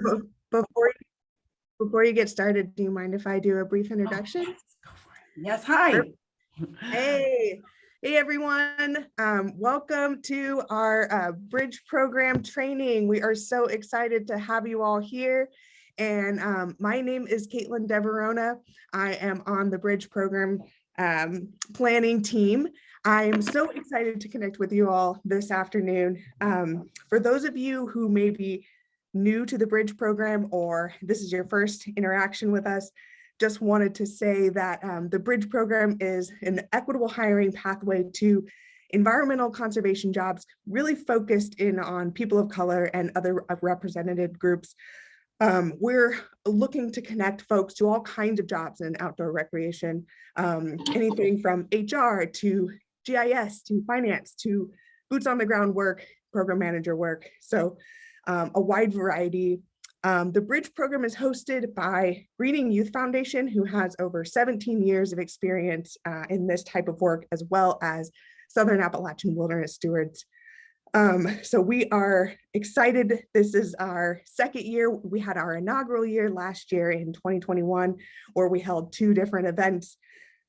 Before before you get started, do you mind if I do a brief introduction? Yes, hi. Hey, hey everyone. Welcome to our bridge program training. We are so excited to have you all here. And my name is Caitlin Deverona. I am on the bridge program planning team. I'm so excited to connect with you all this afternoon. For those of you who may be new to the bridge program or this is your first interaction with us, just wanted to say that the bridge program is an equitable hiring pathway to environmental conservation jobs, really focused in on people of color and other represented groups. We're looking to connect folks to all kinds of jobs in outdoor recreation, anything from HR to GIS to finance to boots on the ground work, program manager work. So a wide variety. The Bridge program is hosted by Greening Youth Foundation, who has over 17 years of experience in this type of work, as well as Southern Appalachian Wilderness Stewards. So we are excited. This is our second year. We had our inaugural year last year in 2021, where we held two different events,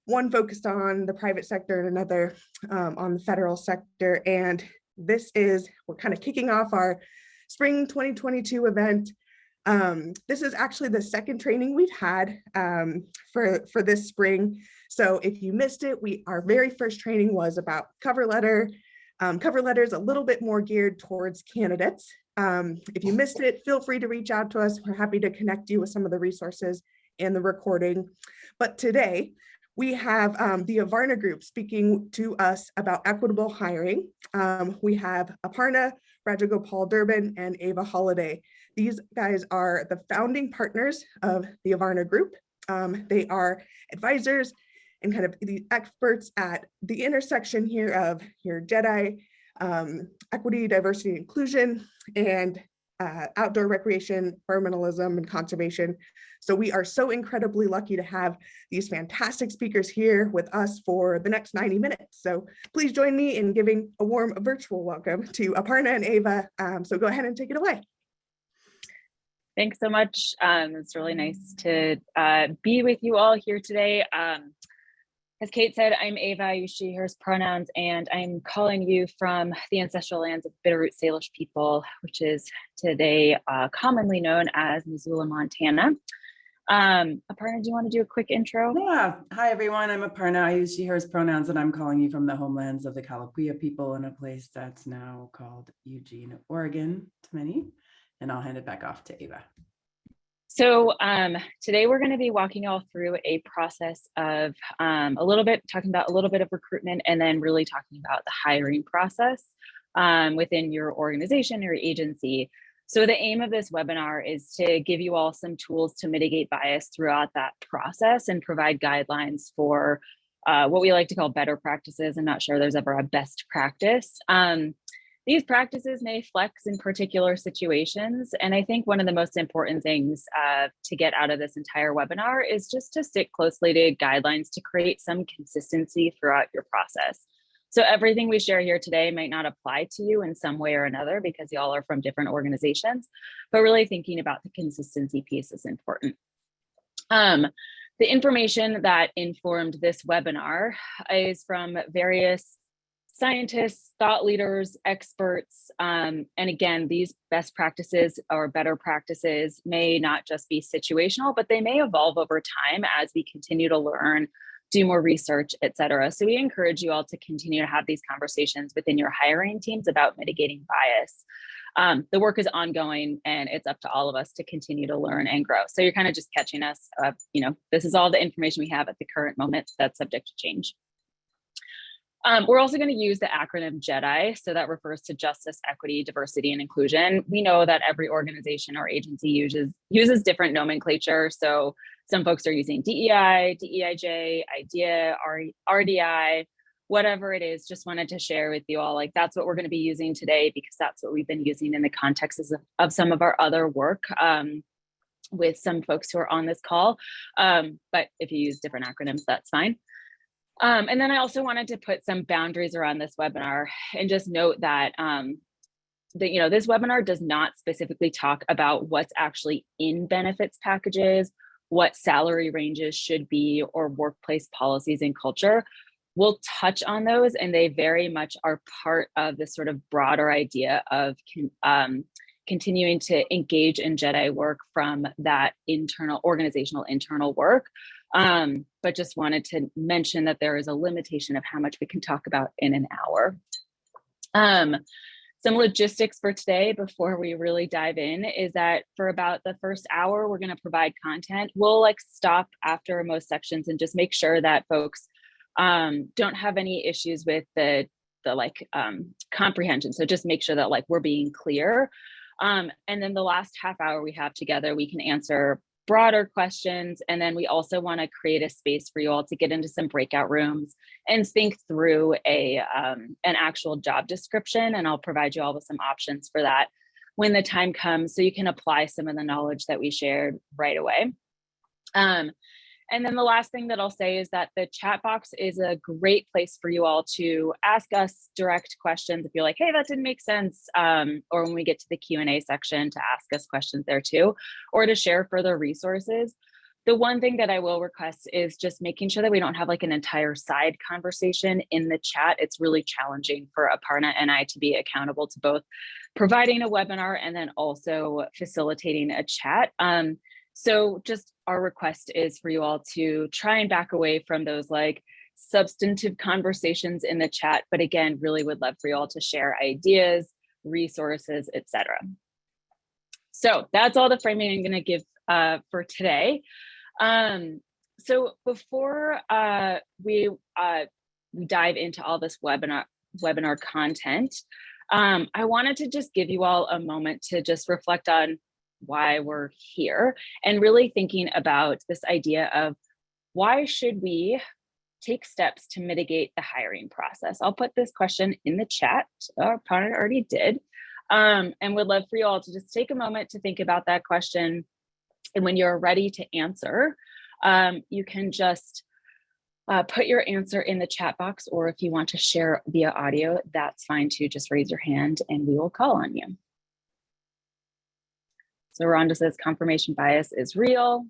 one focused on the private sector and another on the federal sector. And we're kind of kicking off our spring 2022 event. This is actually the second training we've had for this spring. So if you missed it, our very first training was about cover letter. Cover letter is a little bit more geared towards candidates. If you missed it, feel free to reach out to us. We're happy to connect you with some of the resources and the recording. But today, we have the Avarna group speaking to us about equitable hiring. We have Aparna Rajagopal Durbin and Ava Holiday. These guys are the founding partners of the Avarna group. They are advisors and kind of the experts at the intersection here of your JEDI, equity, diversity, inclusion, and outdoor recreation, environmentalism, and conservation. So we are so incredibly lucky to have these fantastic speakers here with us for the next 90 minutes. So please join me in giving a warm virtual welcome to Aparna and Ava. So go ahead and take it away. Thanks so much. It's really nice to be with you all here today. As Kate said, I'm Ava, I use she, hers pronouns, and I'm calling you from the ancestral lands of Bitterroot Salish people, which is today commonly known as Missoula, Montana. Aparna, do you want to do a quick intro? Yeah. Hi, everyone. I'm Aparna. I use she, hers pronouns, and I'm calling you from the homelands of the Kalapuya people in a place that's now called Eugene, Oregon to many. And I'll hand it back off to Ava. So today we're going to be walking all through a process of talking about a little bit of recruitment and then really talking about the hiring process within your organization or agency. So the aim of this webinar is to give you all some tools to mitigate bias throughout that process and provide guidelines for what we like to call better practices. I'm not sure there's ever a best practice. These practices may flex in particular situations. And I think one of the most important things to get out of this entire webinar is just to stick closely to guidelines to create some consistency throughout your process. So everything we share here today might not apply to you in some way or another because y'all are from different organizations, but really thinking about the consistency piece is important. The information that informed this webinar is from various scientists, thought leaders, experts, and again, these best practices or better practices may not just be situational, but they may evolve over time as we continue to learn, do more research, et cetera. So we encourage you all to continue to have these conversations within your hiring teams about mitigating bias. The work is ongoing and it's up to all of us to continue to learn and grow. So you're kind of just catching us up, this is all the information we have at the current moment that's subject to change. We're also going to use the acronym JEDI, so that refers to Justice, Equity, Diversity, and Inclusion. We know that every organization or agency uses different nomenclature. So some folks are using DEI, DEIJ, IDEA, RDI, whatever it is. Just wanted to share with you all, that's what we're going to be using today because that's what we've been using in the context of some of our other work with some folks who are on this call. But if you use different acronyms, that's fine. And then I also wanted to put some boundaries around this webinar and just note that this webinar does not specifically talk about what's actually in benefits packages, what salary ranges should be, or workplace policies and culture. We'll touch on those, and they very much are part of this sort of broader idea of continuing to engage in JEDI work from that organizational internal work. But just wanted to mention that there is a limitation of how much we can talk about in an hour. Some logistics for today before we really dive in is that for about the first hour, we're going to provide content. We'll stop after most sections and just make sure that folks don't have any issues with the comprehension. So just make sure that we're being clear. And then the last half hour we have together, we can answer broader questions. And then we also want to create a space for you all to get into some breakout rooms and think through an actual job description. And I'll provide you all with some options for that when the time comes, so you can apply some of the knowledge that we shared right away. And then the last thing that I'll say is that the chat box is a great place for you all to ask us direct questions if you're like, hey, that didn't make sense. Or when we get to the Q&A section, to ask us questions there too, or to share further resources. The one thing that I will request is just making sure that we don't have an entire side conversation in the chat. It's really challenging for Aparna and I to be accountable to both providing a webinar and then also facilitating a chat. So just our request is for you all to try and back away from those substantive conversations in the chat, but again, really would love for you all to share ideas, resources, etc. So that's all the framing I'm going to give for today. So before we dive into all this webinar content, I wanted to just give you all a moment to just reflect on why we're here, and really thinking about this idea of why should we take steps to mitigate the hiring process. I'll put this question in the chat. Our partner already did, and would love for you all to just take a moment to think about that question. And when you're ready to answer, you can just put your answer in the chat box, or if you want to share via audio, that's fine too. Just raise your hand and we will call on you. So Rhonda says confirmation bias is real.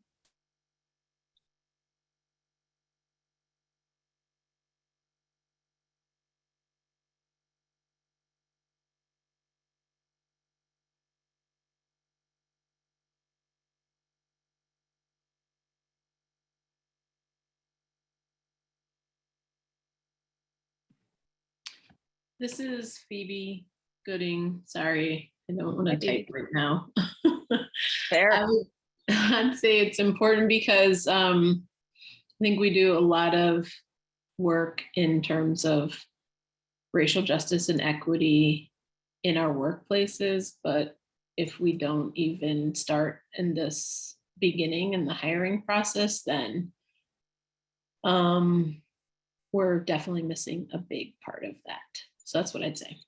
This is Phoebe Gooding. Sorry, I don't want to type right now. Fair. I'd say it's important because I think we do a lot of work in terms of racial justice and equity in our workplaces, but if we don't even start in this beginning in the hiring process, then we're definitely missing a big part of that. So that's what I'd say.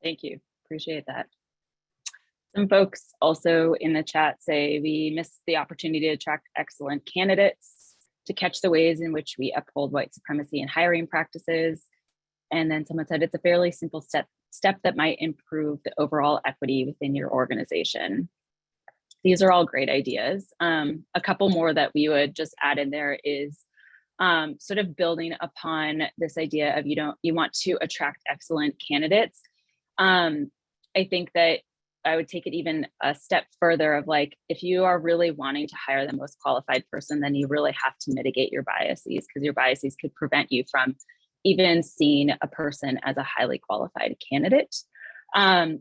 Thank you. Appreciate that. Some folks also in the chat say we missed the opportunity to attract excellent candidates, to catch the ways in which we uphold white supremacy in hiring practices. And then someone said it's a fairly simple step that might improve the overall equity within your organization. These are all great ideas. A couple more that we would just add in there is sort of building upon this idea of you want to attract excellent candidates. I think that I would take it even a step further of if you are really wanting to hire the most qualified person, then you really have to mitigate your biases, because your biases could prevent you from even seeing a person as a highly qualified candidate.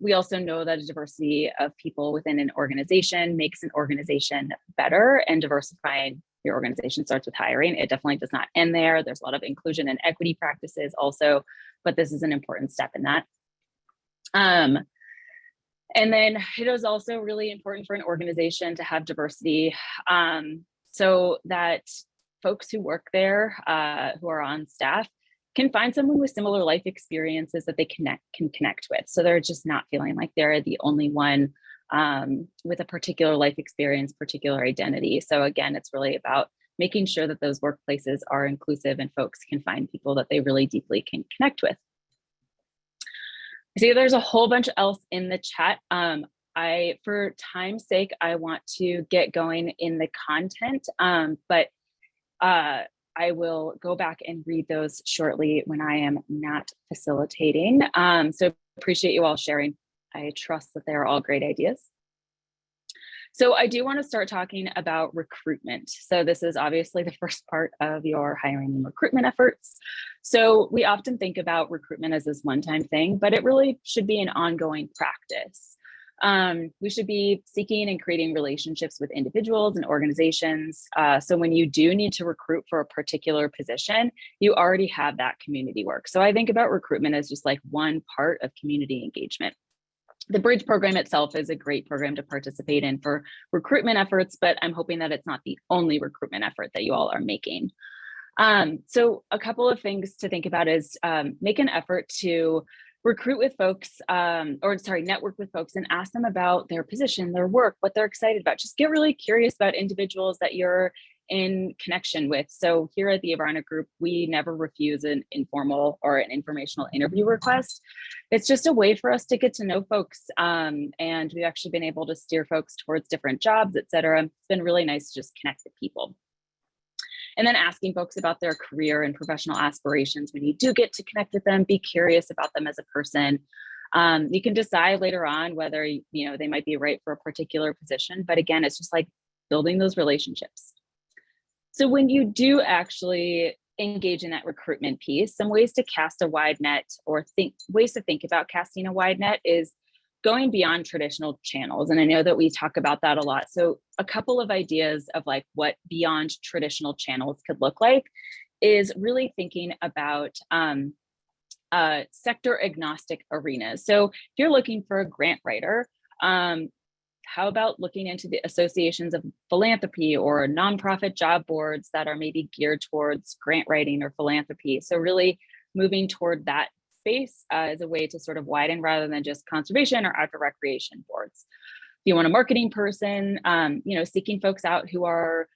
We also know that a diversity of people within an organization makes an organization better, and diversifying your organization starts with hiring. It definitely does not end there. There's a lot of inclusion and equity practices also, but this is an important step in that. And then it is also really important for an organization to have diversity, so that folks who work there, who are on staff, can find someone with similar life experiences that they can connect with. So they're just not feeling like they're the only one with a particular life experience, particular identity. So again, it's really about making sure that those workplaces are inclusive and folks can find people that they really deeply can connect with. see there's a whole bunch else in the chat. For time's sake, I want to get going in the content, but I will go back and read those shortly when I am not facilitating. So appreciate you all sharing. I trust that they're all great ideas. So I do want to start talking about recruitment. So this is obviously the first part of your hiring and recruitment efforts. So we often think about recruitment as this one-time thing, but it really should be an ongoing practice. We should be seeking and creating relationships with individuals and organizations. So when you do need to recruit for a particular position, you already have that community work. So I think about recruitment as just like one part of community engagement. The Bridge program itself is a great program to participate in for recruitment efforts, but I'm hoping that it's not the only recruitment effort that you all are making. So a couple of things to think about is make an effort to recruit with folks, network with folks and ask them about their position, their work, what they're excited about. Just get really curious about individuals that you're in connection with. So here at the Avarna group, we never refuse an informal or an informational interview request. It's just a way for us to get to know folks. And we've actually been able to steer folks towards different jobs, et cetera. It's been really nice to just connect with people. And then asking folks about their career and professional aspirations. When you do get to connect with them, be curious about them as a person. You can decide later on whether they might be right for a particular position. But again, it's just like building those relationships. So when you do actually engage in that recruitment piece, some ways to cast a wide net or ways to think about casting a wide net is going beyond traditional channels. And I know that we talk about that a lot. So a couple of ideas of like what beyond traditional channels could look like is really thinking about sector agnostic arenas. So if you're looking for a grant writer, how about looking into the associations of philanthropy or nonprofit job boards that are maybe geared towards grant writing or philanthropy? So really moving toward that space as a way to sort of widen rather than just conservation or outdoor recreation boards. If you want a marketing person, seeking folks out who are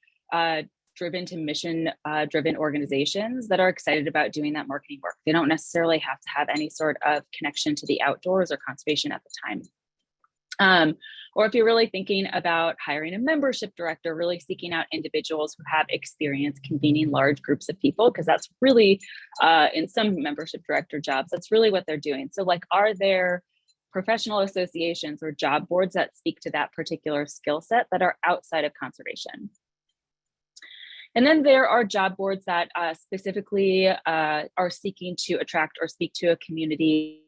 driven to mission driven organizations that are excited about doing that marketing work. They don't necessarily have to have any sort of connection to the outdoors or conservation at the time. Or if you're really thinking about hiring a membership director, really seeking out individuals who have experience convening large groups of people, because that's really, in some membership director jobs, that's really what they're doing. So like, are there professional associations or job boards that speak to that particular skill set that are outside of conservation? And then there are job boards that specifically are seeking to attract or speak to a community,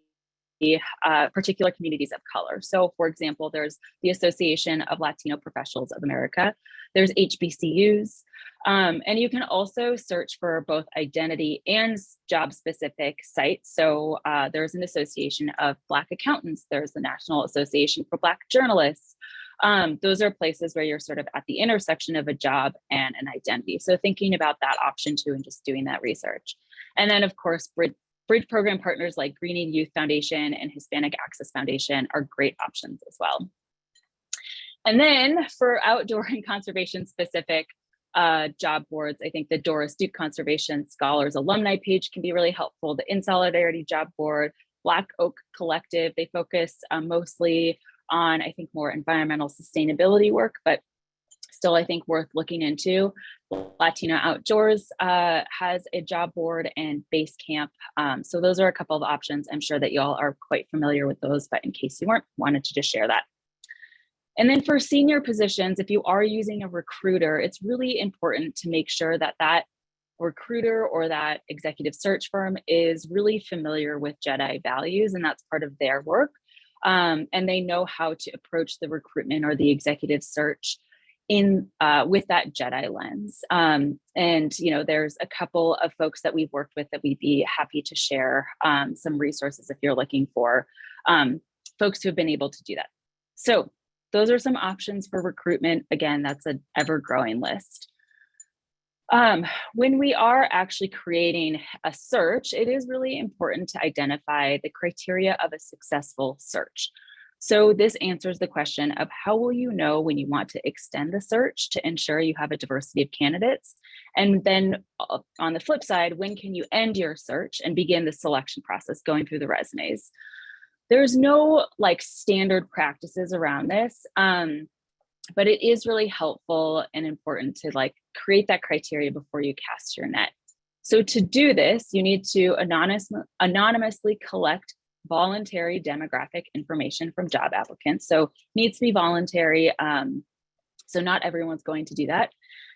particular communities of color. So for example, there's the Association of Latino Professionals of America, there's HBCUs, and you can also search for both identity and job specific sites. So there's an association of Black accountants, there's the National Association for Black Journalists. Those are places where you're sort of at the intersection of a job and an identity. So thinking about that option too, and just doing that research. And then of course, Bridge program partners like Greening Youth Foundation and Hispanic Access Foundation are great options as well. And then for outdoor and conservation specific job boards, I think the Doris Duke Conservation Scholars alumni page can be really helpful. The In Solidarity job board, Black Oak Collective, they focus mostly on, I think, more environmental sustainability work, but still, I think worth looking into. Latino Outdoors has a job board and base camp. So those are a couple of options. I'm sure that you all are quite familiar with those, but in case you weren't, wanted to just share that. And then for senior positions, if you are using a recruiter, it's really important to make sure that that recruiter or that executive search firm is really familiar with JEDI values, and that's part of their work. And they know how to approach the recruitment or the executive search with that JEDI lens. And there's a couple of folks that we've worked with that we'd be happy to share some resources if you're looking for folks who have been able to do that. So those are some options for recruitment. Again, that's an ever-growing list. When we are actually creating a search, it is really important to identify the criteria of a successful search. So this answers the question of how will you know when you want to extend the search to ensure you have a diversity of candidates? And then on the flip side, when can you end your search and begin the selection process going through the resumes? There's no like standard practices around this, but it is really helpful and important to like create that criteria before you cast your net. So to do this, you need to anonymously collect voluntary demographic information from job applicants. So needs to be voluntary. So not everyone's going to do that.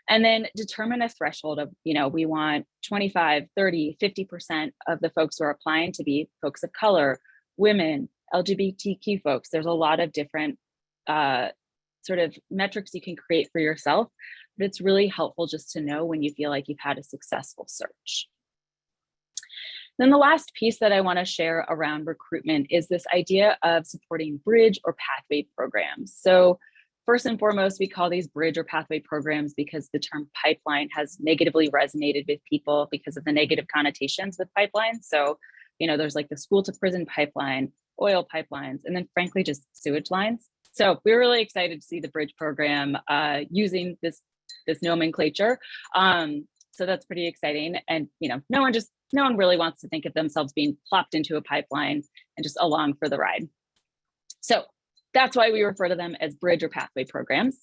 And then determine a threshold of, we want 25, 30, 50% of the folks who are applying to be folks of color, women, LGBTQ folks. There's a lot of different sort of metrics you can create for yourself, but it's really helpful just to know when you feel like you've had a successful search. Then the last piece that I want to share around recruitment is this idea of supporting bridge or pathway programs. So first and foremost, we call these bridge or pathway programs because the term pipeline has negatively resonated with people because of the negative connotations with pipelines. So, there's like the school to prison pipeline, oil pipelines, and then frankly, just sewage lines. So we're really excited to see the bridge program using this nomenclature. So that's pretty exciting. And, no one really wants to think of themselves being plopped into a pipeline and just along for the ride. So that's why we refer to them as bridge or pathway programs.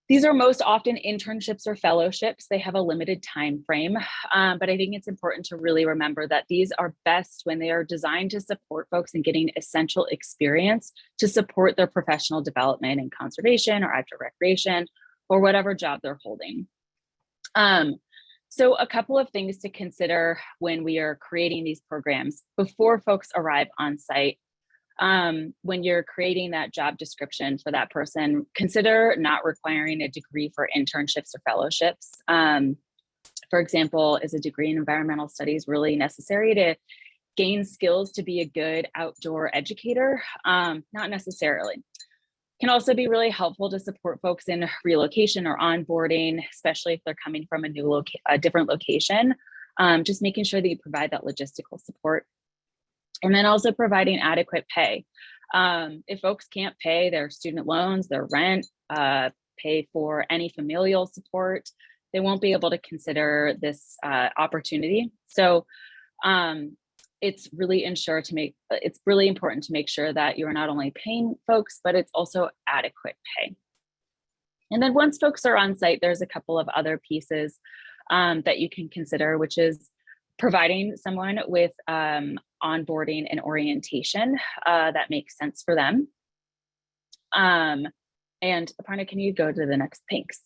These are most often internships or fellowships. They have a limited time frame, but I think it's important to really remember that these are best when they are designed to support folks in getting essential experience to support their professional development in conservation or outdoor recreation or whatever job they're holding. So a couple of things to consider when we are creating these programs before folks arrive on site. When you're creating that job description for that person, consider not requiring a degree for internships or fellowships. For example, is a degree in environmental studies really necessary to gain skills to be a good outdoor educator? Not necessarily. Can also be really helpful to support folks in relocation or onboarding, especially if they're coming from a different location. Just making sure that you provide that logistical support. And then also providing adequate pay. If folks can't pay their student loans, their rent, pay for any familial support, they won't be able to consider this opportunity. So it's really important to make sure that you are not only paying folks, but it's also adequate pay. And then once folks are on site, there's a couple of other pieces that you can consider, which is providing someone with onboarding and orientation that makes sense for them. And Aparna, can you go to the next? Thanks.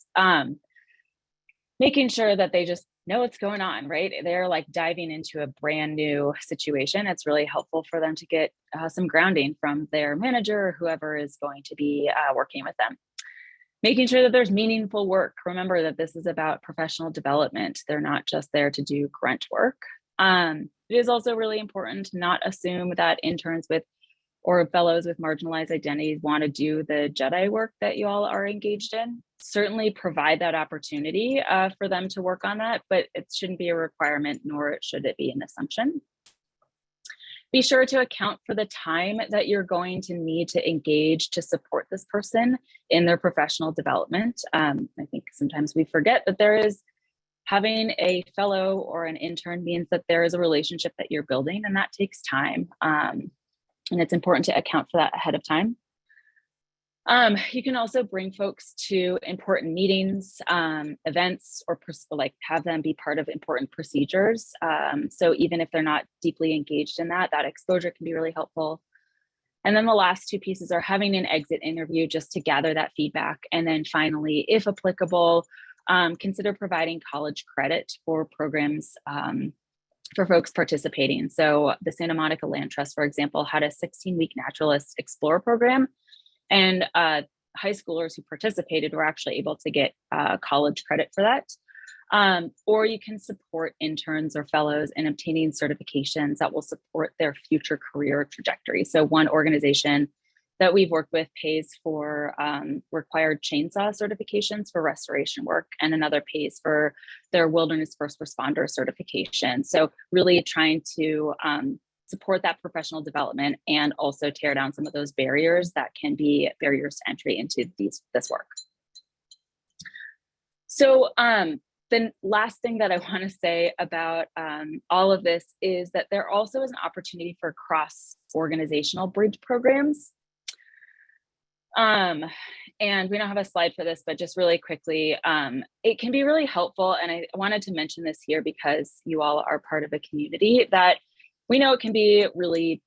Making sure that they just know what's going on, right? They're like diving into a brand new situation. It's really helpful for them to get some grounding from their manager or whoever is going to be working with them. Making sure that there's meaningful work. Remember that this is about professional development. They're not just there to do grunt work. It is also really important to not assume that interns with or fellows with marginalized identities want to do the Jedi work that you all are engaged in. Certainly provide that opportunity for them to work on that, but it shouldn't be a requirement, nor should it be an assumption. Be sure to account for the time that you're going to need to engage to support this person in their professional development. I think sometimes we forget that having a fellow or an intern means that there is a relationship that you're building, and that takes time. And it's important to account for that ahead of time. You can also bring folks to important meetings, events, or have them be part of important procedures. So even if they're not deeply engaged in that exposure can be really helpful. And then the last two pieces are having an exit interview just to gather that feedback. And then finally, if applicable, consider providing college credit for programs for folks participating. So the Santa Monica Land Trust, for example, had a 16-week Naturalist Explorer program, and high schoolers who participated were actually able to get college credit for that. Or you can support interns or fellows in obtaining certifications that will support their future career trajectory. So one organization that we've worked with pays for required chainsaw certifications for restoration work, and another pays for their wilderness first responder certification. So really trying to support that professional development and also tear down some of those barriers that can be barriers to entry into this work. So the last thing that I want to say about all of this is that there also is an opportunity for cross-organizational bridge programs. And we don't have a slide for this, but just really quickly, it can be really helpful. And I wanted to mention this here because you all are part of a community that we know it can be really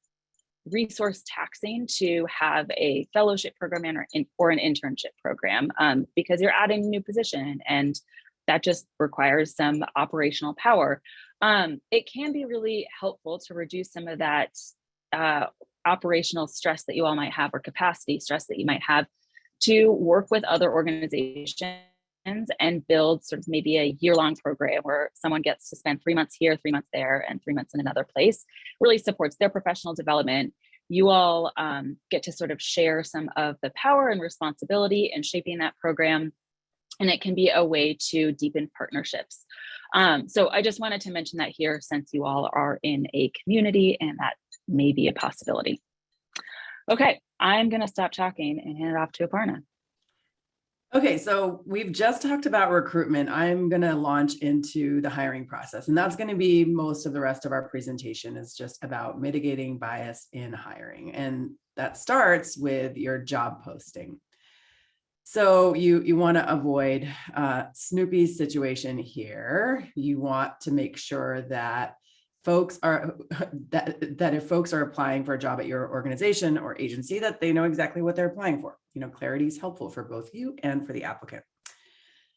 resource taxing to have a fellowship program or an internship program because you're adding a new position and that just requires some operational power. It can be really helpful to reduce some of that operational stress that you all might have or capacity stress that you might have to work with other organizations and build sort of maybe a year-long program where someone gets to spend 3 months here, 3 months there, and 3 months in another place. Really supports their professional development. You all get to sort of share some of the power and responsibility in shaping that program. And it can be a way to deepen partnerships. So I just wanted to mention that here since you all are in a community and that may be a possibility. Okay, I'm gonna stop talking and hand it off to Avarna. Okay, so we've just talked about recruitment. I'm going to launch into the hiring process, and that's going to be most of the rest of our presentation is just about mitigating bias in hiring. And that starts with your job posting. So you want to avoid Snoopy's situation here. You want to make sure that folks are that if folks are applying for a job at your organization or agency, that they know exactly what they're applying for. You know, clarity is helpful for both you and for the applicant.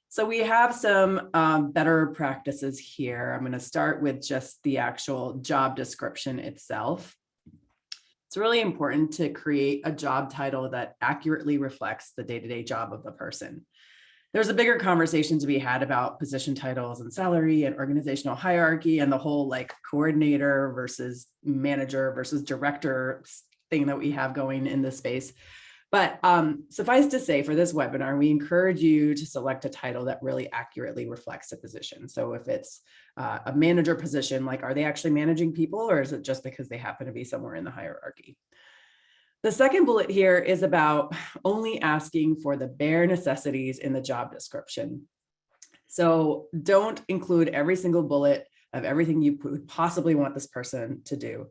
So we have some better practices here. I'm going to start with just the actual job description itself. It's really important to create a job title that accurately reflects the day-to-day job of the person. There's a bigger conversation to be had about position titles and salary and organizational hierarchy and the whole like coordinator versus manager versus director thing that we have going in this space. But suffice to say, for this webinar, we encourage you to select a title that really accurately reflects the position. So if it's a manager position, like are they actually managing people or is it just because they happen to be somewhere in the hierarchy? The second bullet here is about only asking for the bare necessities in the job description. So don't include every single bullet of everything you would possibly want this person to do.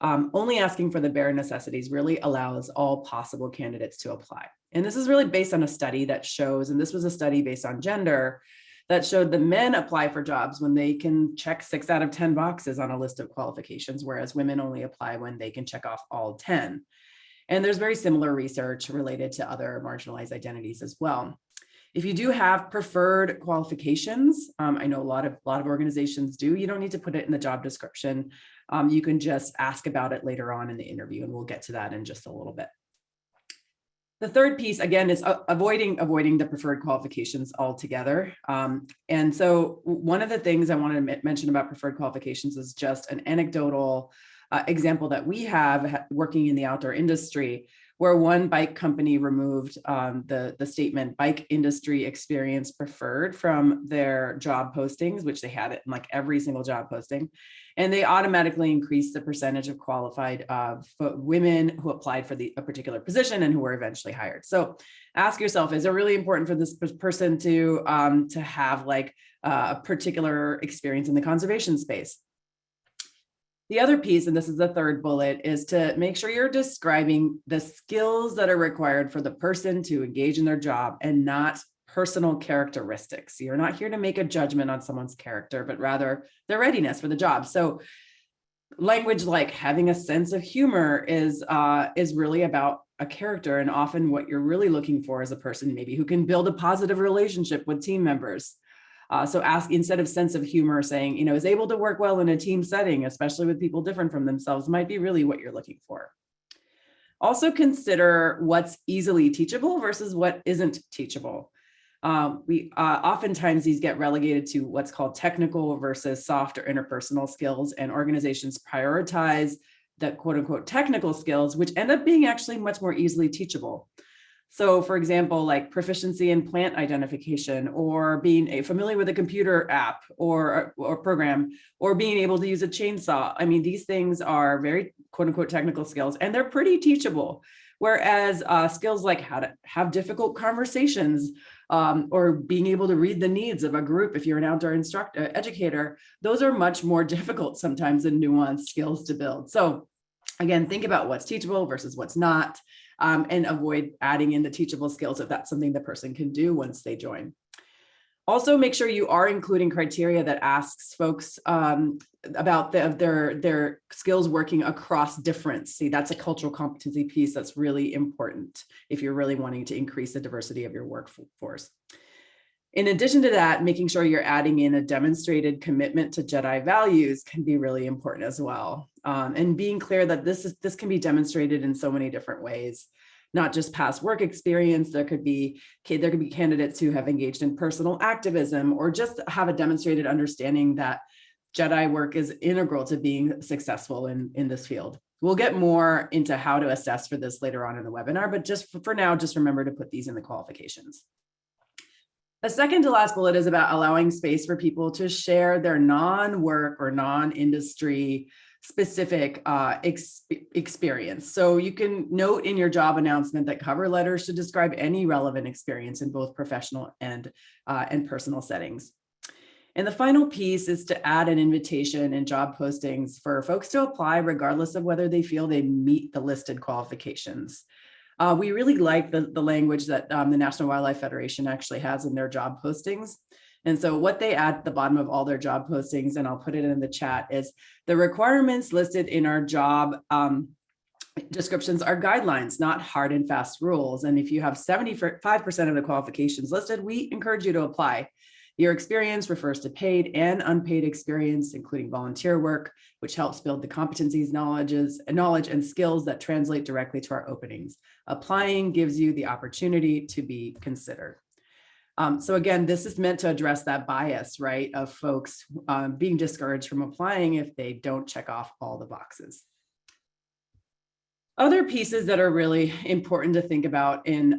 Only asking for the bare necessities really allows all possible candidates to apply. And this is really based on a study that shows, and this was a study based on gender, that showed the men apply for jobs when they can check 6 out of 10 boxes on a list of qualifications, whereas women only apply when they can check off all 10. And there's very similar research related to other marginalized identities as well. If you do have preferred qualifications, I know a lot of organizations do, you don't need to put it in the job description. You can just ask about it later on in the interview, and we'll get to that in just a little bit. The third piece, again, is avoiding the preferred qualifications altogether. And so one of the things I want to mention about preferred qualifications is just an anecdotal example that we have working in the outdoor industry, where one bike company removed the statement bike industry experience preferred from their job postings, which they had it in like every single job posting. And they automatically increased the percentage of qualified women who applied for a particular position and who were eventually hired. So ask yourself, is it really important for this person to have like a particular experience in the conservation space? The other piece, and this is the third bullet, is to make sure you're describing the skills that are required for the person to engage in their job and not personal characteristics. You're not here to make a judgment on someone's character, but rather their readiness for the job. So language like having a sense of humor is really about a character, and often what you're really looking for is a person maybe who can build a positive relationship with team members. So ask, instead of sense of humor, saying, you know, is able to work well in a team setting, especially with people different from themselves, might be really what you're looking for. Also consider what's easily teachable versus what isn't teachable. Oftentimes these get relegated to what's called technical versus soft or interpersonal skills, and organizations prioritize the quote unquote technical skills, which end up being actually much more easily teachable. So for example, like proficiency in plant identification, or being familiar with a computer app or program, or being able to use a chainsaw. I mean, these things are very quote unquote technical skills, and they're pretty teachable. Whereas skills like how to have difficult conversations, or being able to read the needs of a group, if you're an outdoor educator, those are much more difficult sometimes and nuanced skills to build. So again, think about what's teachable versus what's not, and avoid adding in the teachable skills if that's something the person can do once they join. Also, make sure you are including criteria that asks folks about their skills working across difference. See, that's a cultural competency piece that's really important if you're really wanting to increase the diversity of your workforce. In addition to that, making sure you're adding in a demonstrated commitment to Jedi values can be really important as well. And being clear that this can be demonstrated in so many different ways, not just past work experience. There could be candidates who have engaged in personal activism or just have a demonstrated understanding that Jedi work is integral to being successful in this field. We'll get more into how to assess for this later on in the webinar, but just for now, just remember to put these in the qualifications. The second to last bullet is about allowing space for people to share their non-work or non-industry specific experience. So you can note in your job announcement that cover letters should describe any relevant experience in both professional and personal settings. And the final piece is to add an invitation in job postings for folks to apply regardless of whether they feel they meet the listed qualifications. We really like the language that the National Wildlife Federation actually has in their job postings. And so what they add at the bottom of all their job postings, and I'll put it in the chat, is the requirements listed in our job descriptions are guidelines, not hard and fast rules. And if you have 75% of the qualifications listed, we encourage you to apply. Your experience refers to paid and unpaid experience, including volunteer work, which helps build the competencies, knowledge and skills that translate directly to our openings. Applying gives you the opportunity to be considered. So again, this is meant to address that bias, right, of folks being discouraged from applying if they don't check off all the boxes. Other pieces that are really important to think about in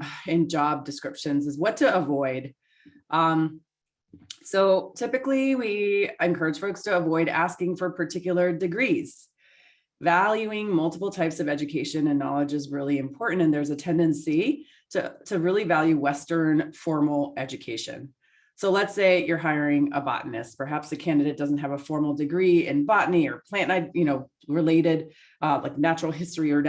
job descriptions is what to avoid. So typically we encourage folks to avoid asking for particular degrees. Valuing multiple types of education and knowledge is really important, and there's a tendency to really value Western formal education. So let's say you're hiring a botanist. Perhaps the candidate doesn't have a formal degree in botany or plant, related, like natural history or,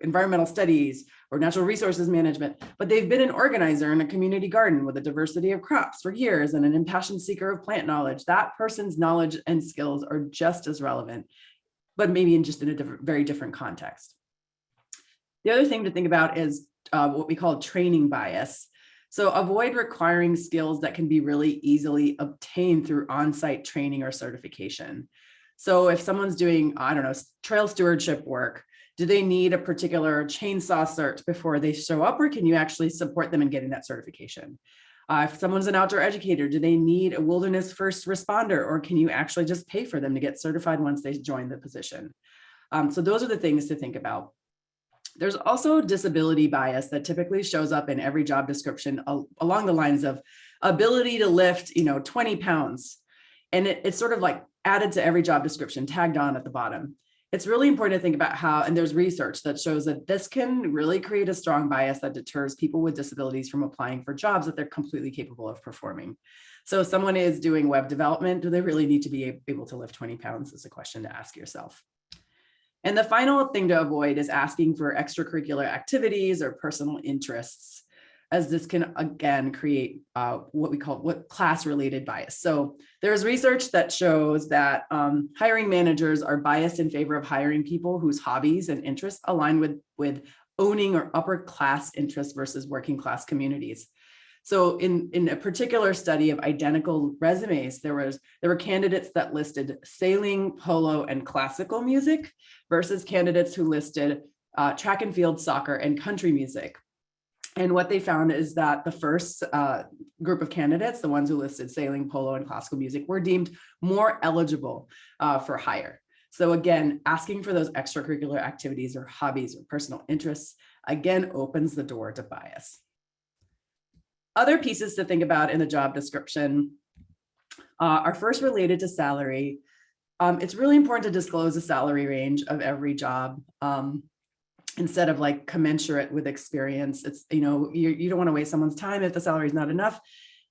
environmental studies or natural resources management, but they've been an organizer in a community garden with a diversity of crops for years and an impassioned seeker of plant knowledge. That person's knowledge and skills are just as relevant, but maybe in a very different context. The other thing to think about is what we call training bias. So avoid requiring skills that can be really easily obtained through on-site training or certification. So if someone's doing, trail stewardship work, do they need a particular chainsaw cert before they show up, or can you actually support them in getting that certification? If someone's an outdoor educator, do they need a wilderness first responder, or can you actually just pay for them to get certified once they join the position? So those are the things to think about. There's also disability bias that typically shows up in every job description along the lines of ability to lift, 20 pounds. And it's sort of like added to every job description, tagged on at the bottom. It's really important to think about how, and there's research that shows that this can really create a strong bias that deters people with disabilities from applying for jobs that they're completely capable of performing. So if someone is doing web development, do they really need to be able to lift 20 pounds? Is a question to ask yourself. And the final thing to avoid is asking for extracurricular activities or personal interests, as this can again create what class-related bias. So there's research that shows that hiring managers are biased in favor of hiring people whose hobbies and interests align with owning or upper class interests versus working class communities. So in a particular study of identical resumes, there were candidates that listed sailing, polo, and classical music versus candidates who listed track and field, soccer, and country music. And what they found is that the first group of candidates, the ones who listed sailing, polo, and classical music, were deemed more eligible for hire. So again, asking for those extracurricular activities or hobbies or personal interests, again, opens the door to bias. Other pieces to think about in the job description are first related to salary. It's really important to disclose the salary range of every job. instead of like commensurate with experience. It's, you know, you don't want to waste someone's time if the salary is not enough,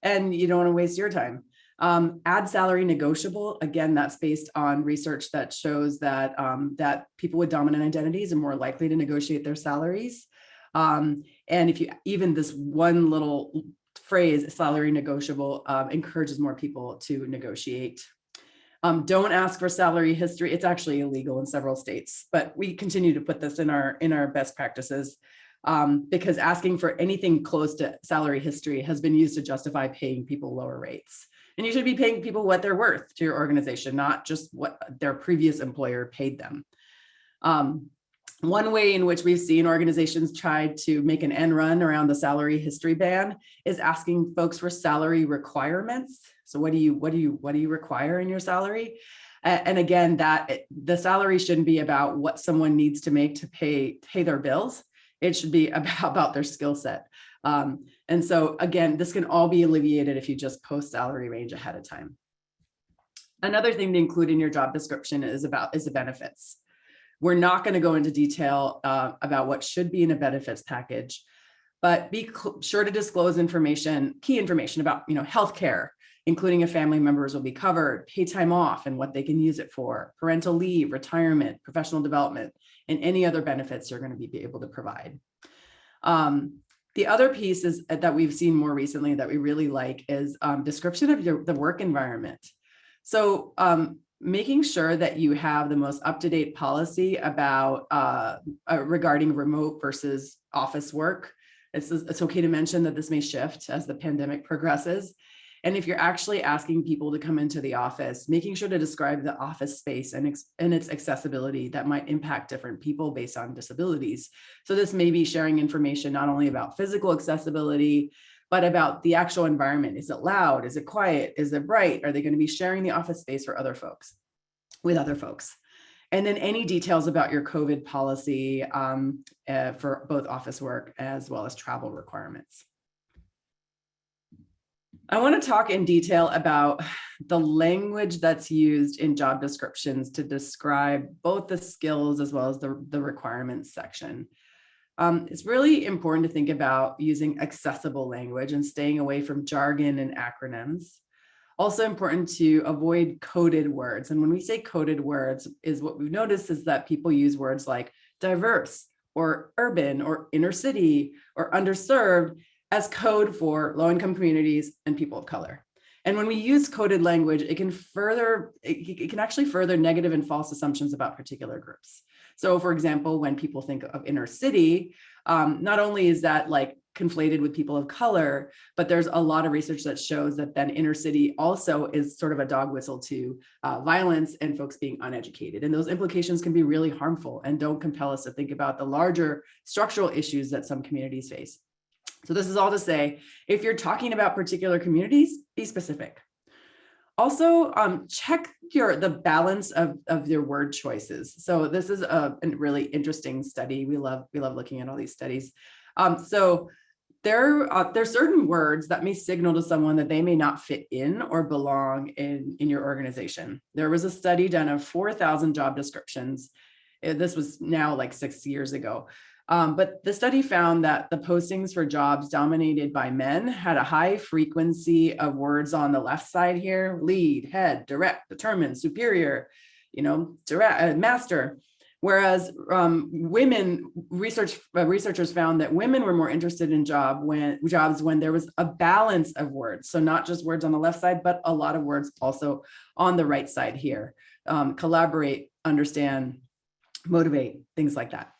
and you don't want to waste your time. Add salary negotiable. Again, that's based on research that shows that that people with dominant identities are more likely to negotiate their salaries. And if you even this one little phrase, salary negotiable, encourages more people to negotiate. Don't ask for salary history. It's actually illegal in several states, but we continue to put this in our best practices, because asking for anything close to salary history has been used to justify paying people lower rates. And you should be paying people what they're worth to your organization, not just what their previous employer paid them. One way in which we've seen organizations try to make an end run around the salary history ban is asking folks for salary requirements. So what do you require in your salary? And again, that the salary shouldn't be about what someone needs to make to pay their bills. It should be about their skill set. And so again, this can all be alleviated if you just post salary range ahead of time. Another thing to include in your job description is the benefits. We're not going to go into detail about what should be in a benefits package, but be sure to disclose key information about, you know, healthcare, including if family members will be covered, pay time off and what they can use it for, parental leave, retirement, professional development, and any other benefits you're going to be able to provide. The other piece is that we've seen more recently that we really like is description of the work environment. So making sure that you have the most up-to-date policy about regarding remote versus office work. It's okay to mention that this may shift as the pandemic progresses. And if you're actually asking people to come into the office, making sure to describe the office space and its accessibility that might impact different people based on disabilities. So this may be sharing information not only about physical accessibility, but about the actual environment. Is it loud? Is it quiet? Is it bright? Are they going to be sharing the office space with other folks? And then any details about your COVID policy for both office work as well as travel requirements. I want to talk in detail about the language that's used in job descriptions to describe both the skills as well as the requirements section. It's really important to think about using accessible language and staying away from jargon and acronyms. Also important to avoid coded words. And when we say coded words, is what we've noticed is that people use words like diverse or urban or inner city or underserved as code for low-income communities and people of color. And when we use coded language, it can actually further negative and false assumptions about particular groups. So for example, when people think of inner city, not only is that like conflated with people of color, but there's a lot of research that shows that then inner city also is sort of a dog whistle to violence and folks being uneducated. And those implications can be really harmful and don't compel us to think about the larger structural issues that some communities face. So this is all to say, if you're talking about particular communities, be specific. Also, check the balance of your word choices. So this is a really interesting study. We love looking at all these studies. So there's certain words that may signal to someone that they may not fit in or belong in your organization. There was a study done of 4,000 job descriptions. This was now like 6 years ago. But the study found that the postings for jobs dominated by men had a high frequency of words on the left side here: lead, head, direct, determined, superior, direct, master. Whereas researchers found that women were more interested in jobs when there was a balance of words. So not just words on the left side, but a lot of words also on the right side here. Collaborate, understand, motivate, things like that.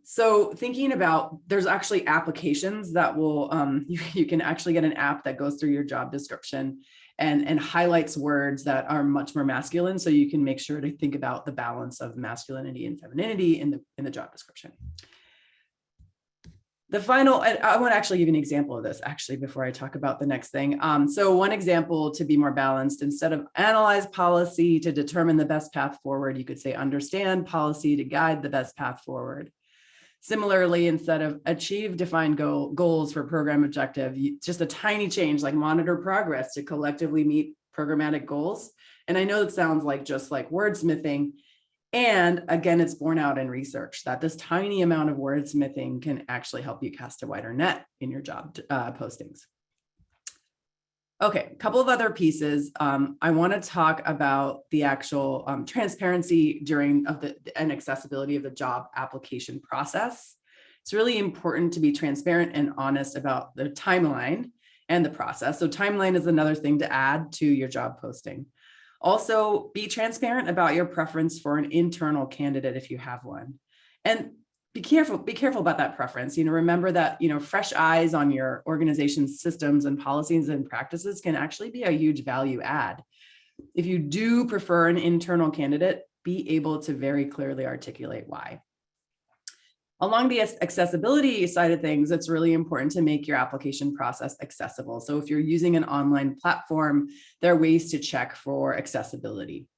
So thinking about, there's actually applications that will, you can actually get an app that goes through your job description and highlights words that are much more masculine. So you can make sure to think about the balance of masculinity and femininity in the job description. I want to actually give you an example of this actually before I talk about the next thing. So one example to be more balanced, instead of analyze policy to determine the best path forward, you could say understand policy to guide the best path forward. Similarly, instead of achieve defined goals for program objective, just a tiny change like monitor progress to collectively meet programmatic goals. And I know it sounds like just like wordsmithing. And again, it's borne out in research that this tiny amount of wordsmithing can actually help you cast a wider net in your job postings. Okay, a couple of other pieces. I want to talk about the actual transparency and accessibility of the job application process. It's really important to be transparent and honest about the timeline and the process. So timeline is another thing to add to your job posting. Also, be transparent about your preference for an internal candidate if you have one. And be careful about that preference. Remember that, fresh eyes on your organization's systems and policies and practices can actually be a huge value add. If you do prefer an internal candidate, be able to very clearly articulate why. Along the accessibility side of things, it's really important to make your application process accessible. So if you're using an online platform, there are ways to check for accessibility.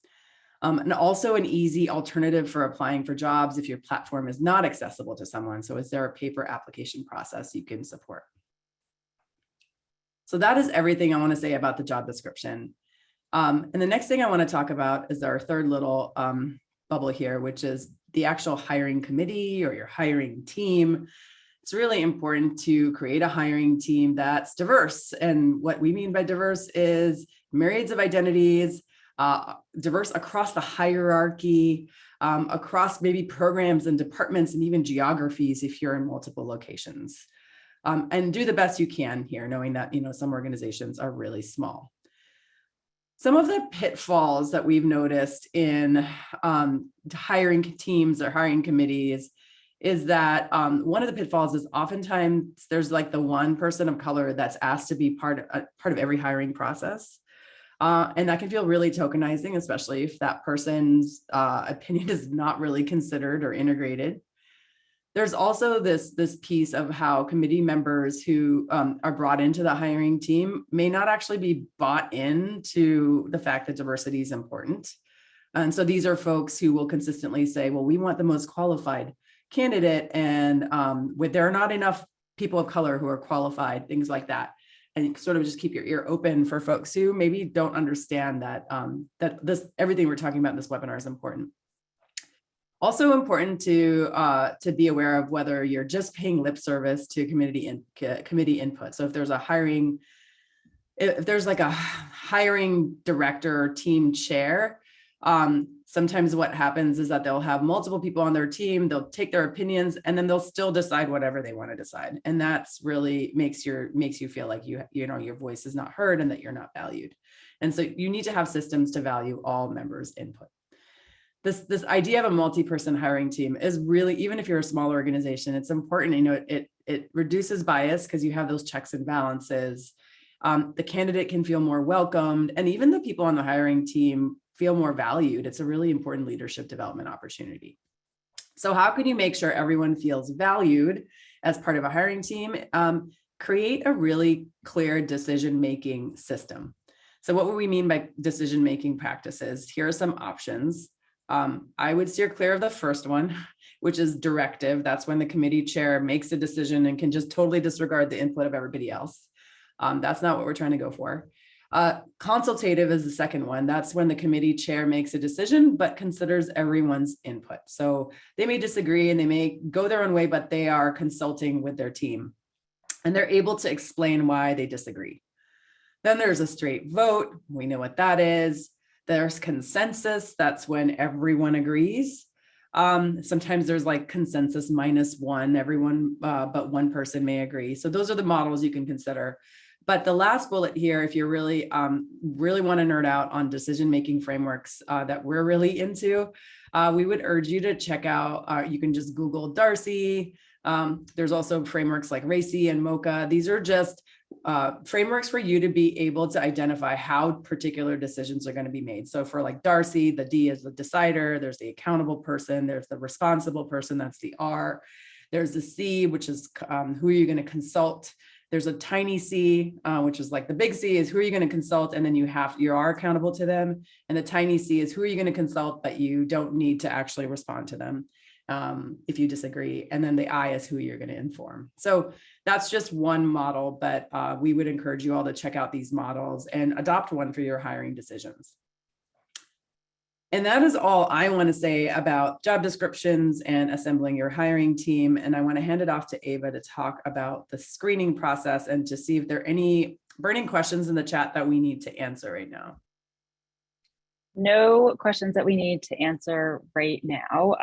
And also an easy alternative for applying for jobs if your platform is not accessible to someone. So is there a paper application process you can support? So that is everything I want to say about the job description. And the next thing I want to talk about is our third little bubble here, which is the actual hiring committee or your hiring team. It's really important to create a hiring team that's diverse. And what we mean by diverse is myriads of identities, diverse across the hierarchy, across maybe programs and departments and even geographies if you're in multiple locations. And do the best you can here, knowing that some organizations are really small. Some of the pitfalls that we've noticed in hiring teams or hiring committees is that one of the pitfalls is oftentimes there's like the one person of color that's asked to be part of every hiring process. And that can feel really tokenizing, especially if that person's opinion is not really considered or integrated. There's also this piece of how committee members who are brought into the hiring team may not actually be bought into the fact that diversity is important. And so these are folks who will consistently say, well, we want the most qualified candidate, and there are not enough people of color who are qualified, things like that. And you sort of just keep your ear open for folks who maybe don't understand that everything we're talking about in this webinar is important. Also important to be aware of whether you're just paying lip service to committee input. So if there's like a hiring director or team chair, sometimes what happens is that they'll have multiple people on their team, they'll take their opinions, and then they'll still decide whatever they want to decide. And that's really makes you feel like your voice is not heard and that you're not valued. And so you need to have systems to value all members' input. This idea of a multi-person hiring team is really, even if you're a small organization, it's important. It reduces bias because you have those checks and balances. The candidate can feel more welcomed, and even the people on the hiring team feel more valued. It's a really important leadership development opportunity. So how can you make sure everyone feels valued as part of a hiring team? Create a really clear decision-making system. So what would we mean by decision-making practices? Here are some options. I would steer clear of the first one, which is directive. That's when the committee chair makes a decision and can just totally disregard the input of everybody else. That's not what we're trying to go for. Consultative is the second one. That's when the committee chair makes a decision, but considers everyone's input. So they may disagree and they may go their own way, but they are consulting with their team and they're able to explain why they disagree. Then there's a straight vote. We know what that is. There's consensus. That's when everyone agrees. Sometimes there's like consensus -1, everyone but one person may agree. So those are the models you can consider. But the last bullet here, if you really want to nerd out on decision-making frameworks that we're really into, we would urge you to check out, you can just Google Darcy. There's also frameworks like RACI and MOCA. These are just frameworks for you to be able to identify how particular decisions are going to be made. So for like Darcy, the D is the decider, there's the accountable person, there's the responsible person, that's the R. There's the C, which is who are you going to consult. There's a tiny c, which is like the big C is who are you going to consult, and then you are accountable to them. And the tiny c is who are you going to consult, but you don't need to actually respond to them if you disagree. And then the I is who you're going to inform. So that's just one model, but we would encourage you all to check out these models and adopt one for your hiring decisions. And that is all I want to say about job descriptions and assembling your hiring team. And I want to hand it off to Ava to talk about the screening process and to see if there are any burning questions in the chat that we need to answer right now. No questions that we need to answer right now,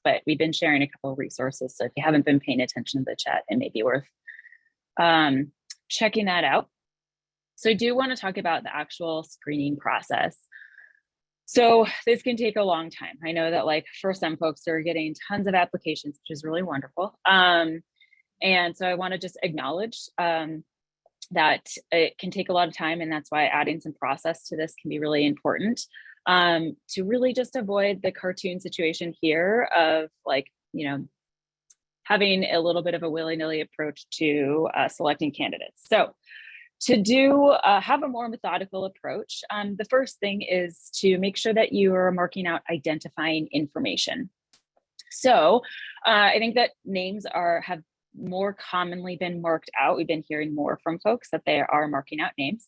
but we've been sharing a couple of resources. So if you haven't been paying attention to the chat, it may be worth checking that out. So I do want to talk about the actual screening process. So this can take a long time. I know that like for some folks, they're getting tons of applications, which is really wonderful. And so I want to just acknowledge that it can take a lot of time, and that's why adding some process to this can be really important, to really just avoid the cartoon situation here of like, you know, having a little bit of a willy-nilly approach to selecting candidates. So to have a more methodical approach, the first thing is to make sure that you are marking out identifying information. So I think that names have more commonly been marked out. We've been hearing more from folks that they are marking out names.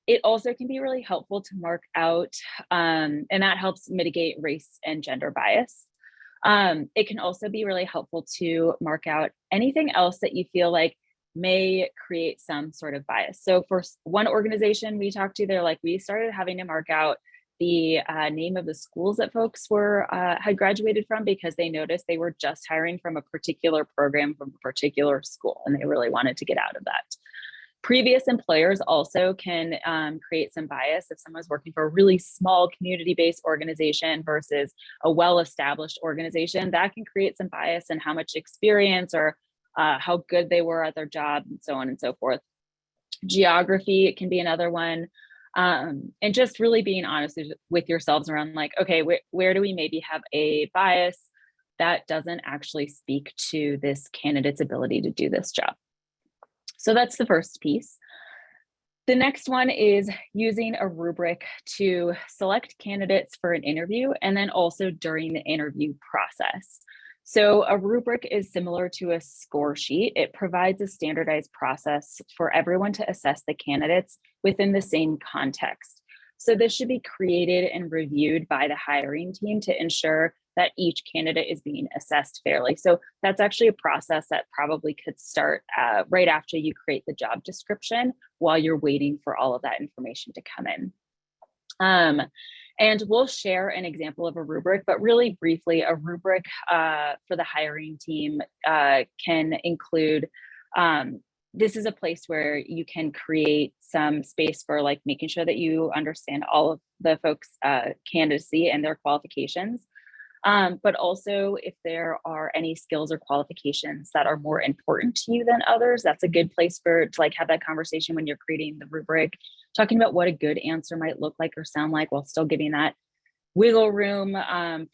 It also can be really helpful to mark out, and that helps mitigate race and gender bias. It can also be really helpful to mark out anything else that you feel like may create some sort of bias. So for one organization we talked to, they're like, we started having to mark out the name of the schools that folks were had graduated from, because they noticed they were just hiring from a particular program from a particular school, and they really wanted to get out of that. Previous employers also can create some bias. If someone's working for a really small community-based organization versus a well-established organization, that can create some bias in how much experience or how good they were at their job, and so on and so forth. Geography, it can be another one. And just really being honest with yourselves around like, okay, where do we maybe have a bias that doesn't actually speak to this candidate's ability to do this job? So that's the first piece. The next one is using a rubric to select candidates for an interview, and then also during the interview process. So a rubric is similar to a score sheet. It provides a standardized process for everyone to assess the candidates within the same context. So this should be created and reviewed by the hiring team to ensure that each candidate is being assessed fairly. So that's actually a process that probably could start right after you create the job description, while you're waiting for all of that information to come in. And we'll share an example of a rubric, but really briefly, a rubric for the hiring team can include, this is a place where you can create some space for like making sure that you understand all of the folks' candidacy and their qualifications. But also if there are any skills or qualifications that are more important to you than others, that's a good place to like have that conversation when you're creating the rubric, talking about what a good answer might look like or sound like, while still giving that wiggle room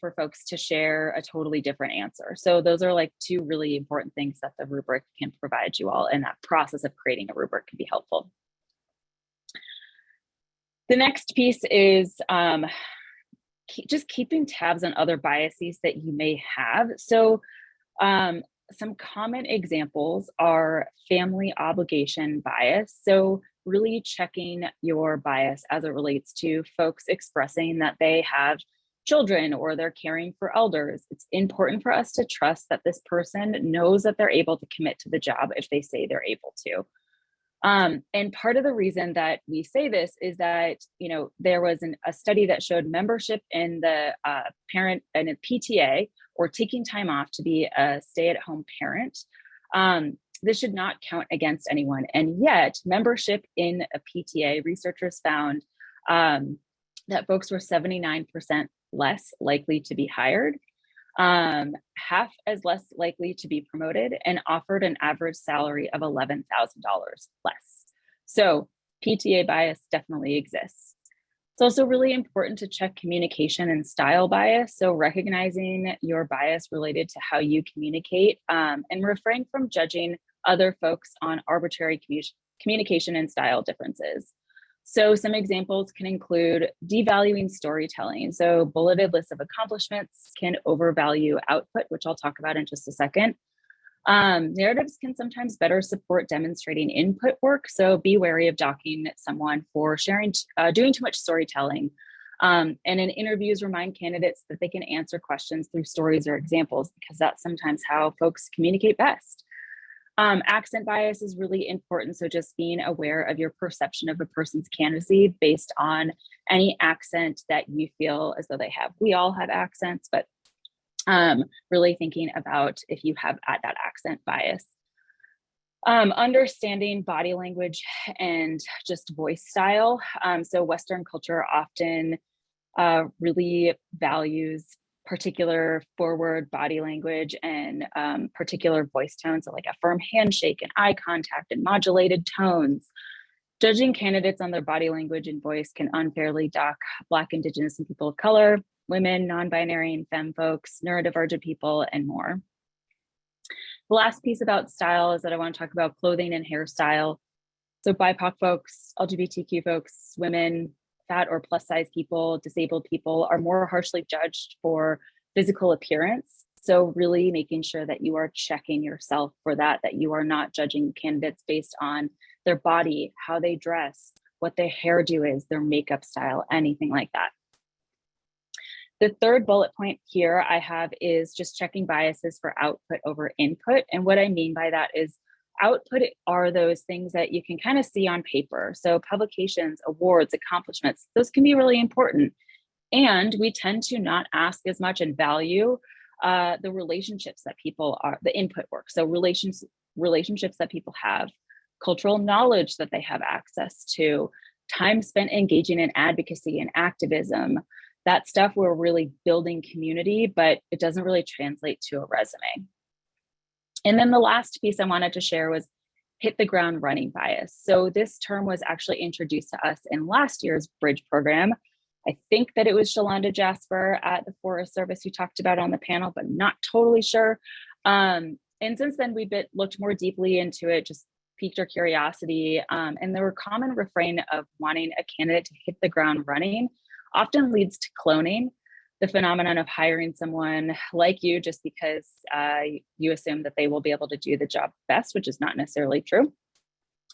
for folks to share a totally different answer. So those are like two really important things that the rubric can provide you all, and that process of creating a rubric can be helpful. The next piece is just keeping tabs on other biases that you may have. So some common examples are family obligation bias. So really checking your bias as it relates to folks expressing that they have children or they're caring for elders. It's important for us to trust that this person knows that they're able to commit to the job if they say they're able to. And part of the reason that we say this is that, you know, there was a study that showed membership in the parent and a PTA, or taking time off to be a stay-at-home parent. This should not count against anyone. And yet membership in a PTA, researchers found that folks were 79% less likely to be hired, half as less likely to be promoted, and offered an average salary of $11,000 less. So PTA bias definitely exists. It's also really important to check communication and style bias. So recognizing your bias related to how you communicate, and refrain from judging other folks on arbitrary communication and style differences. So some examples can include devaluing storytelling. So bulleted lists of accomplishments can overvalue output, which I'll talk about in just a second. Narratives can sometimes better support demonstrating input work. So be wary of docking someone for sharing, doing too much storytelling. And in interviews, remind candidates that they can answer questions through stories or examples, because that's sometimes how folks communicate best. Accent bias is really important. So just being aware of your perception of a person's candidacy based on any accent that you feel as though they have. We all have accents, but really thinking about if you have that accent bias. Understanding body language and just voice style. So Western culture often really values particular forward body language and particular voice tones, so like a firm handshake and eye contact and modulated tones. Judging candidates on their body language and voice can unfairly dock Black, Indigenous, and people of color, women, non-binary and femme folks, neurodivergent people, and more. The last piece about style is that I want to talk about clothing and hairstyle. So BIPOC folks, LGBTQ folks, women, fat or plus size people, disabled people are more harshly judged for physical appearance. So really making sure that you are checking yourself for that you are not judging candidates based on their body, how they dress, what their hairdo is, their makeup style, anything like that. The third bullet point here I have is just checking biases for output over input. And what I mean by that is output are those things that you can kind of see on paper. So publications, awards, accomplishments, those can be really important. And we tend to not ask as much and value the relationships that people are, the input work. So relationships that people have, cultural knowledge that they have access to, time spent engaging in advocacy and activism. That stuff we're really building community, but it doesn't really translate to a resume. And then the last piece I wanted to share was hit the ground running bias. So this term was actually introduced to us in last year's Bridge program. I think that it was Shalonda Jasper at the Forest Service who talked about it on the panel, but not totally sure. And since then we've looked more deeply into it, just piqued our curiosity. And the common refrain of wanting a candidate to hit the ground running often leads to cloning, the phenomenon of hiring someone like you just because you assume that they will be able to do the job best, which is not necessarily true.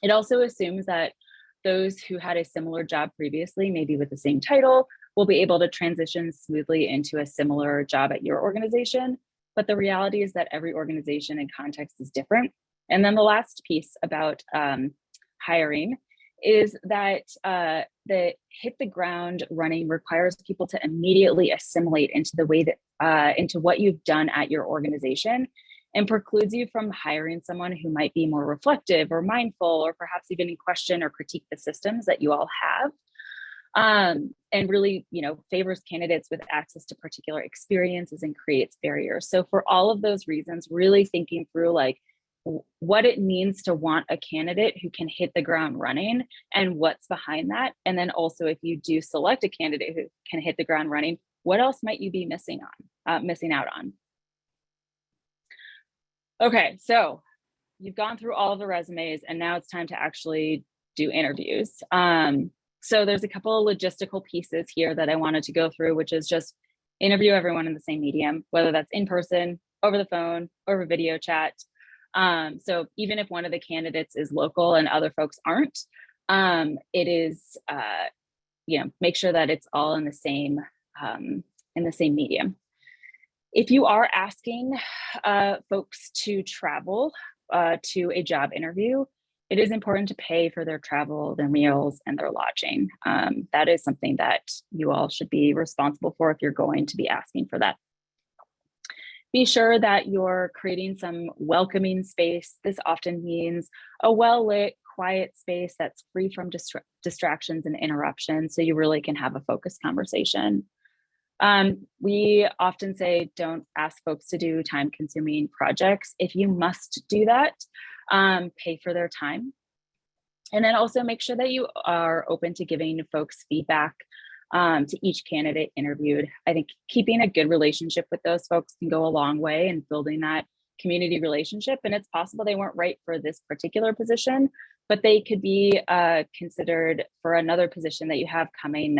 It also assumes that those who had a similar job previously, maybe with the same title, will be able to transition smoothly into a similar job at your organization. But the reality is that every organization and context is different. And then the last piece about hiring is that the hit the ground running requires people to immediately assimilate into the way that into what you've done at your organization, and precludes you from hiring someone who might be more reflective or mindful, or perhaps even question or critique the systems that you all have, and really, favors candidates with access to particular experiences and creates barriers. So for all of those reasons, really thinking through what it means to want a candidate who can hit the ground running and what's behind that. And then also, if you do select a candidate who can hit the ground running, what else might you be missing out on? Okay, so you've gone through all of the resumes and now it's time to actually do interviews. So there's a couple of logistical pieces here that I wanted to go through, which is just interview everyone in the same medium, whether that's in person, over the phone, over video chat. So even if one of the candidates is local and other folks aren't, it is, make sure that it's all in the same medium. If you are asking folks to travel to a job interview, it is important to pay for their travel, their meals, and their lodging. That is something that you all should be responsible for if you're going to be asking for that. Be sure that you're creating some welcoming space. This often means a well-lit, quiet space that's free from distractions and interruptions, so you really can have a focused conversation. We often say don't ask folks to do time-consuming projects. If you must do that, pay for their time. And then also make sure that you are open to giving folks feedback to each candidate interviewed. I think keeping a good relationship with those folks can go a long way in building that community relationship. And it's possible they weren't right for this particular position, but they could be considered for another position that you have coming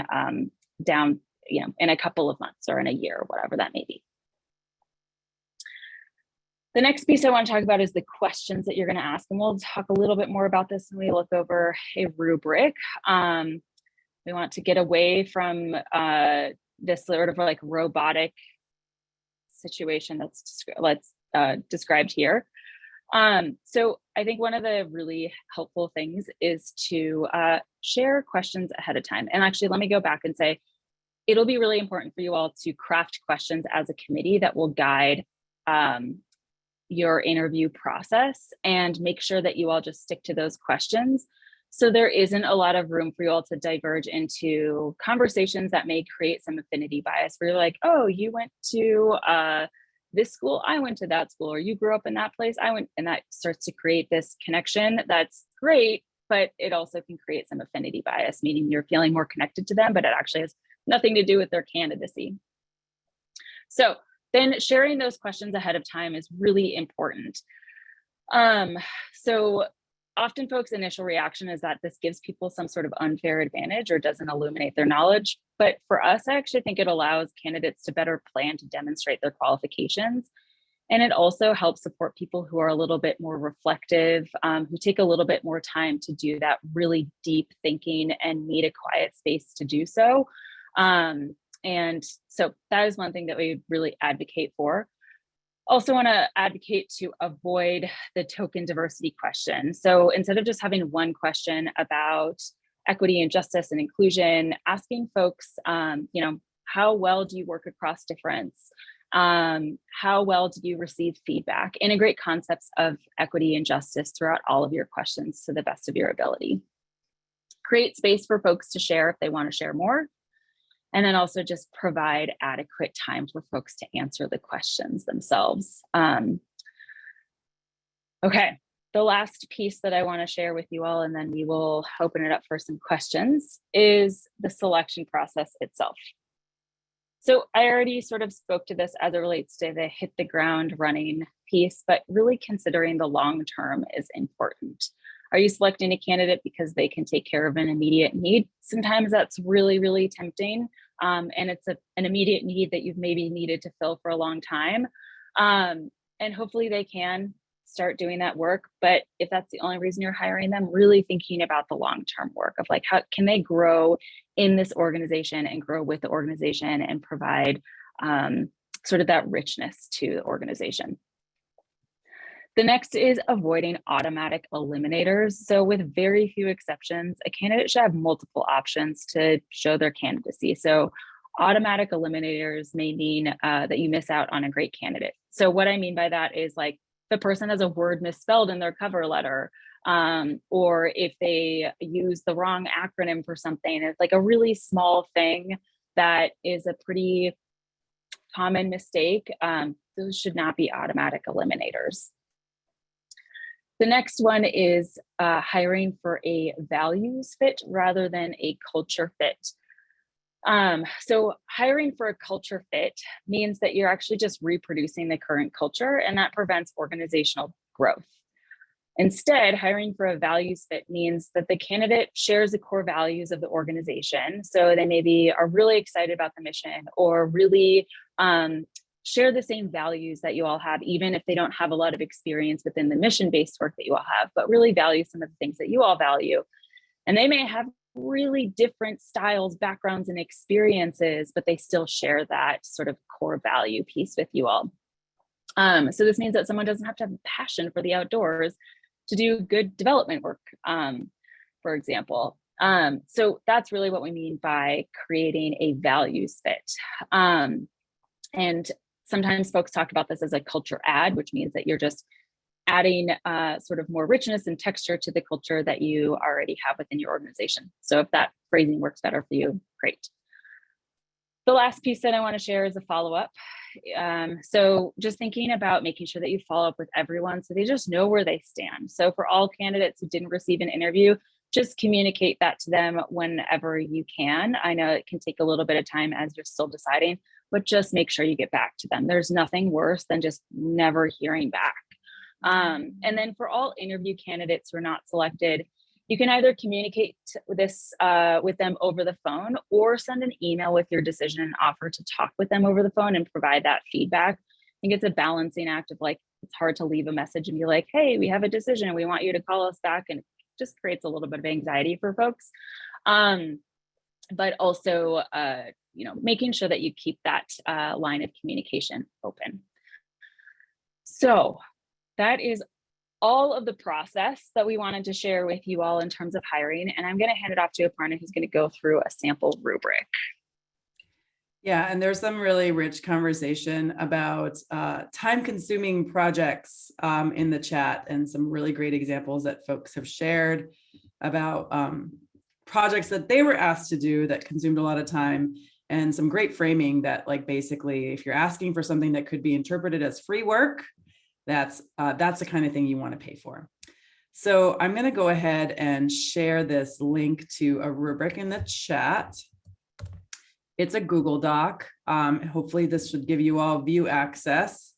down, in a couple of months or in a year, or whatever that may be. The next piece I want to talk about is the questions that you're going to ask, and we'll talk a little bit more about this when we look over a rubric. We want to get away from this sort of like robotic situation that's described here. So I think one of the really helpful things is to share questions ahead of time. And actually, let me go back and say, it'll be really important for you all to craft questions as a committee that will guide your interview process, and make sure that you all just stick to those questions. So there isn't a lot of room for you all to diverge into conversations that may create some affinity bias, where you're like, oh, you went to this school, I went to that school, or you grew up in that place, I went, and that starts to create this connection that's great, but it also can create some affinity bias, meaning you're feeling more connected to them, but it actually has nothing to do with their candidacy. So then sharing those questions ahead of time is really important. So often folks' initial reaction is that this gives people some sort of unfair advantage or doesn't illuminate their knowledge. But for us, I actually think it allows candidates to better plan to demonstrate their qualifications. And it also helps support people who are a little bit more reflective, who take a little bit more time to do that really deep thinking and need a quiet space to do so. And so that is one thing that we really advocate for. Also want to advocate to avoid the token diversity question. So instead of just having one question about equity and justice and inclusion, asking folks, how well do you work across difference? How well do you receive feedback? Integrate concepts of equity and justice throughout all of your questions to the best of your ability. Create space for folks to share if they want to share more. And then also just provide adequate time for folks to answer the questions themselves. Okay, the last piece that I want to share with you all, and then we will open it up for some questions, is the selection process itself. So I already sort of spoke to this as it relates to the hit the ground running piece, but really considering the long term is important. Are you selecting a candidate because they can take care of an immediate need? Sometimes that's really, really tempting. And it's an immediate need that you've maybe needed to fill for a long time. And hopefully they can start doing that work. But if that's the only reason you're hiring them, really thinking about the long-term work of like, how can they grow in this organization and grow with the organization and provide sort of that richness to the organization. The next is avoiding automatic eliminators. So with very few exceptions, a candidate should have multiple options to show their candidacy. So automatic eliminators may mean that you miss out on a great candidate. So what I mean by that is like the person has a word misspelled in their cover letter, or if they use the wrong acronym for something. It's like a really small thing that is a pretty common mistake. Those should not be automatic eliminators. The next one is hiring for a values fit rather than a culture fit. So hiring for a culture fit means that you're actually just reproducing the current culture, and that prevents organizational growth. Instead, hiring for a values fit means that the candidate shares the core values of the organization. So they maybe are really excited about the mission, or really share the same values that you all have, even if they don't have a lot of experience within the mission-based work that you all have, but really value some of the things that you all value. And they may have really different styles, backgrounds, and experiences, but they still share that sort of core value piece with you all. So this means that someone doesn't have to have a passion for the outdoors to do good development work, for example. So that's really what we mean by creating a values fit. And sometimes folks talk about this as a culture add, which means that you're just adding sort of more richness and texture to the culture that you already have within your organization. So if that phrasing works better for you, great. The last piece that I want to share is a follow-up. So just thinking about making sure that you follow up with everyone so they just know where they stand. So for all candidates who didn't receive an interview, just communicate that to them whenever you can. I know it can take a little bit of time as you're still deciding, but just make sure you get back to them. There's nothing worse than just never hearing back. And then for all interview candidates who are not selected, you can either communicate this with them over the phone or send an email with your decision and offer to talk with them over the phone and provide that feedback. I think it's a balancing act of like, it's hard to leave a message and be like, hey, we have a decision. We want you to call us back. And it just creates a little bit of anxiety for folks. but also, making sure that you keep that line of communication open. So that is all of the process that we wanted to share with you all in terms of hiring. And I'm going to hand it off to Avarna, who's going to go through a sample rubric. Yeah, and there's some really rich conversation about time-consuming projects in the chat, and some really great examples that folks have shared about projects that they were asked to do that consumed a lot of time, and some great framing that, like, basically, if you're asking for something that could be interpreted as free work, that's the kind of thing you want to pay for. So I'm going to go ahead and share this link to a rubric in the chat. It's a Google Doc. Hopefully this should give you all view access.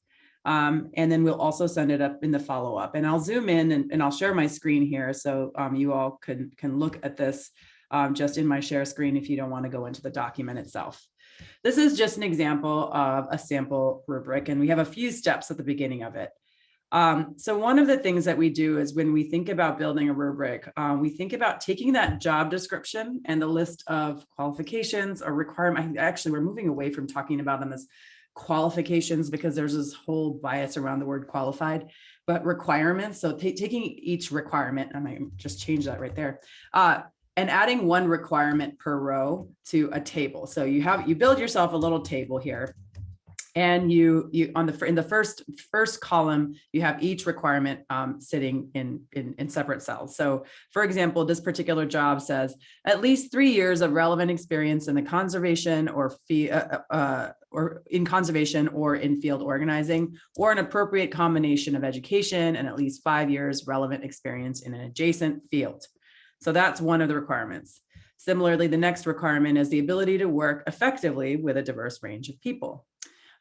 And then we'll also send it up in the follow-up. And I'll zoom in and I'll share my screen here, so you all can look at this just in my share screen if you don't want to go into the document itself. This is just an example of a sample rubric, and we have a few steps at the beginning of it. So one of the things that we do is, when we think about building a rubric, we think about taking that job description and the list of qualifications or requirements. Actually, we're moving away from talking about them as qualifications, because there's this whole bias around the word qualified, but requirements. So taking each requirement, I might just change that right there, and adding one requirement per row to a table. So you build yourself a little table here. And you in the first column, you have each requirement sitting in separate cells. So, for example, this particular job says at least 3 years of relevant experience in the conservation or in conservation or in field organizing, or an appropriate combination of education and at least 5 years relevant experience in an adjacent field. So that's one of the requirements. Similarly, the next requirement is the ability to work effectively with a diverse range of people.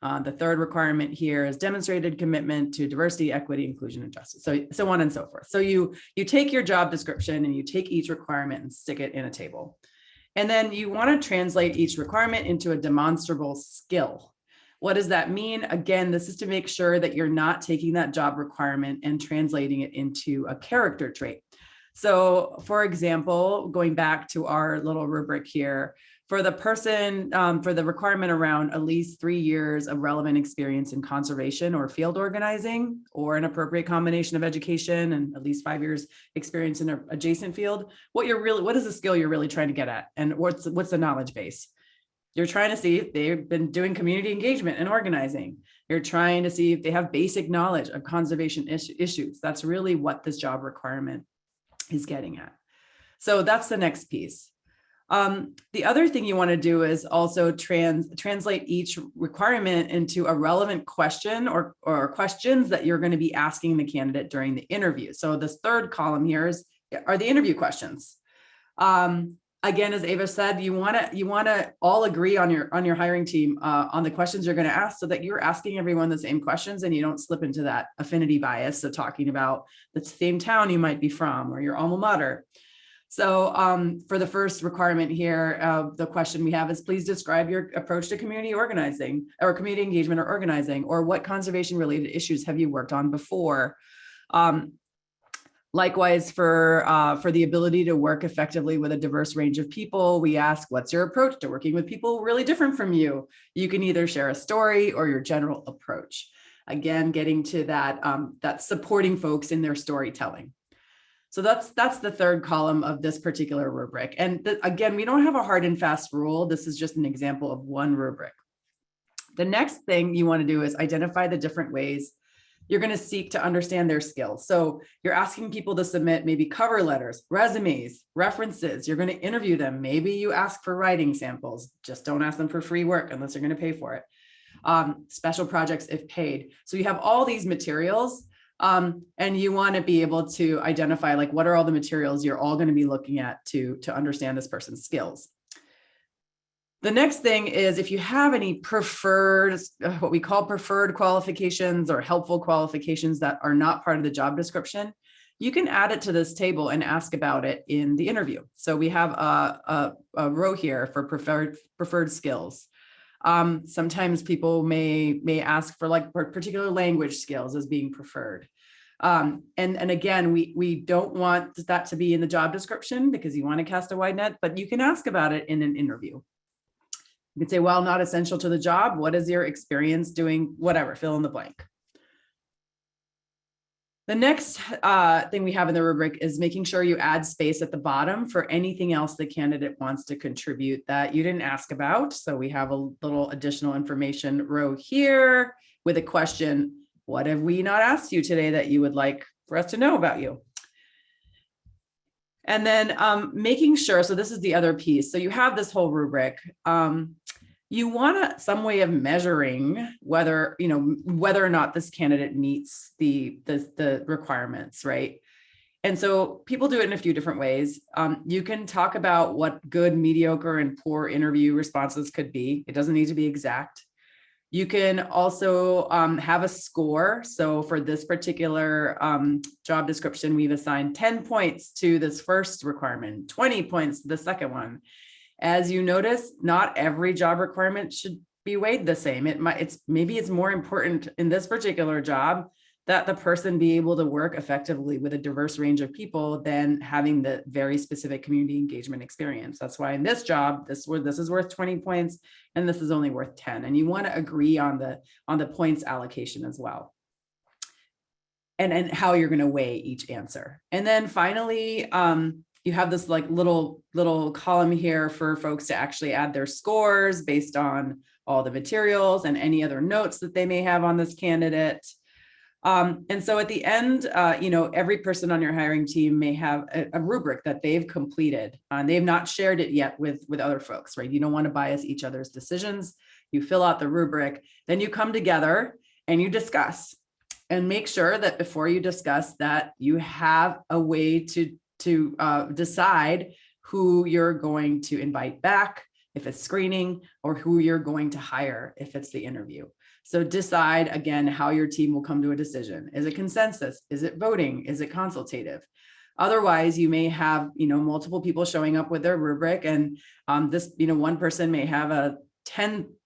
The third requirement here is demonstrated commitment to diversity, equity, inclusion, and justice. So on and so forth. So you take your job description and you take each requirement and stick it in a table. And then you want to translate each requirement into a demonstrable skill. What does that mean? Again, this is to make sure that you're not taking that job requirement and translating it into a character trait. So, for example, going back to our little rubric here, for the person, for the requirement around at least 3 years of relevant experience in conservation or field organizing, or an appropriate combination of education and at least 5 years experience in an adjacent field, what is the skill you're really trying to get at? And what's the knowledge base? You're trying to see if they've been doing community engagement and organizing. You're trying to see if they have basic knowledge of conservation issues. That's really what this job requirement is getting at. So that's the next piece. The other thing you want to do is also translate each requirement into a relevant question or questions that you're going to be asking the candidate during the interview. So this third column here are the interview questions. Again, as Ava said, you want to all agree on your hiring team on the questions you're going to ask, so that you're asking everyone the same questions and you don't slip into that affinity bias of talking about the same town you might be from or your alma mater. So for the first requirement here, the question we have is, please describe your approach to community organizing or community engagement or organizing, or what conservation related issues have you worked on before? Likewise, for the ability to work effectively with a diverse range of people, we ask, what's your approach to working with people really different from you? You can either share a story or your general approach. Again, getting to that supporting folks in their storytelling. So that's the third column of this particular rubric. And again, we don't have a hard and fast rule. This is just an example of one rubric. The next thing you want to do is identify the different ways you're going to seek to understand their skills. So you're asking people to submit maybe cover letters, resumes, references. You're going to interview them. Maybe you ask for writing samples. Just don't ask them for free work unless you're going to pay for it. Special projects if paid. So you have all these materials. And you want to be able to identify, like, what are all the materials you're all going to be looking at to understand this person's skills. The next thing is, if you have any preferred, what we call preferred qualifications or helpful qualifications that are not part of the job description, you can add it to this table and ask about it in the interview. So we have a row here for preferred skills. Sometimes people may ask for like particular language skills as being preferred. And again, we don't want that to be in the job description because you want to cast a wide net, but you can ask about it in an interview. You can say, well, not essential to the job. What is your experience doing whatever, fill in the blank. The next thing we have in the rubric is making sure you add space at the bottom for anything else the candidate wants to contribute that you didn't ask about. So we have a little additional information row here with a question. What have we not asked you today that you would like for us to know about you? And then making sure, so this is the other piece. So you have this whole rubric. You want some way of measuring whether or not this candidate meets the requirements, right? And so people do it in a few different ways. You can talk about what good, mediocre, and poor interview responses could be. It doesn't need to be exact. You can also have a score. So for this particular job description, we've assigned 10 points to this first requirement, 20 points to the second one. As you notice, not every job requirement should be weighed the same. Maybe it's more important in this particular job that the person be able to work effectively with a diverse range of people than having the very specific community engagement experience. That's why in this job, this is worth 20 points and this is only worth 10. And you want to agree on the points allocation as well. And how you're going to weigh each answer. And then finally, you have this like little column here for folks to actually add their scores based on all the materials and any other notes that they may have on this candidate. And so at the end, every person on your hiring team may have a rubric that they've completed. They've not shared it yet with other folks, right? You don't want to bias each other's decisions. You fill out the rubric, then you come together and you discuss and make sure that before you discuss that you have a way to decide who you're going to invite back if it's screening or who you're going to hire if it's the interview. So decide again how your team will come to a decision. Is it consensus? Is it voting? Is it consultative? Otherwise, you may have multiple people showing up with their rubric, and this one person may have a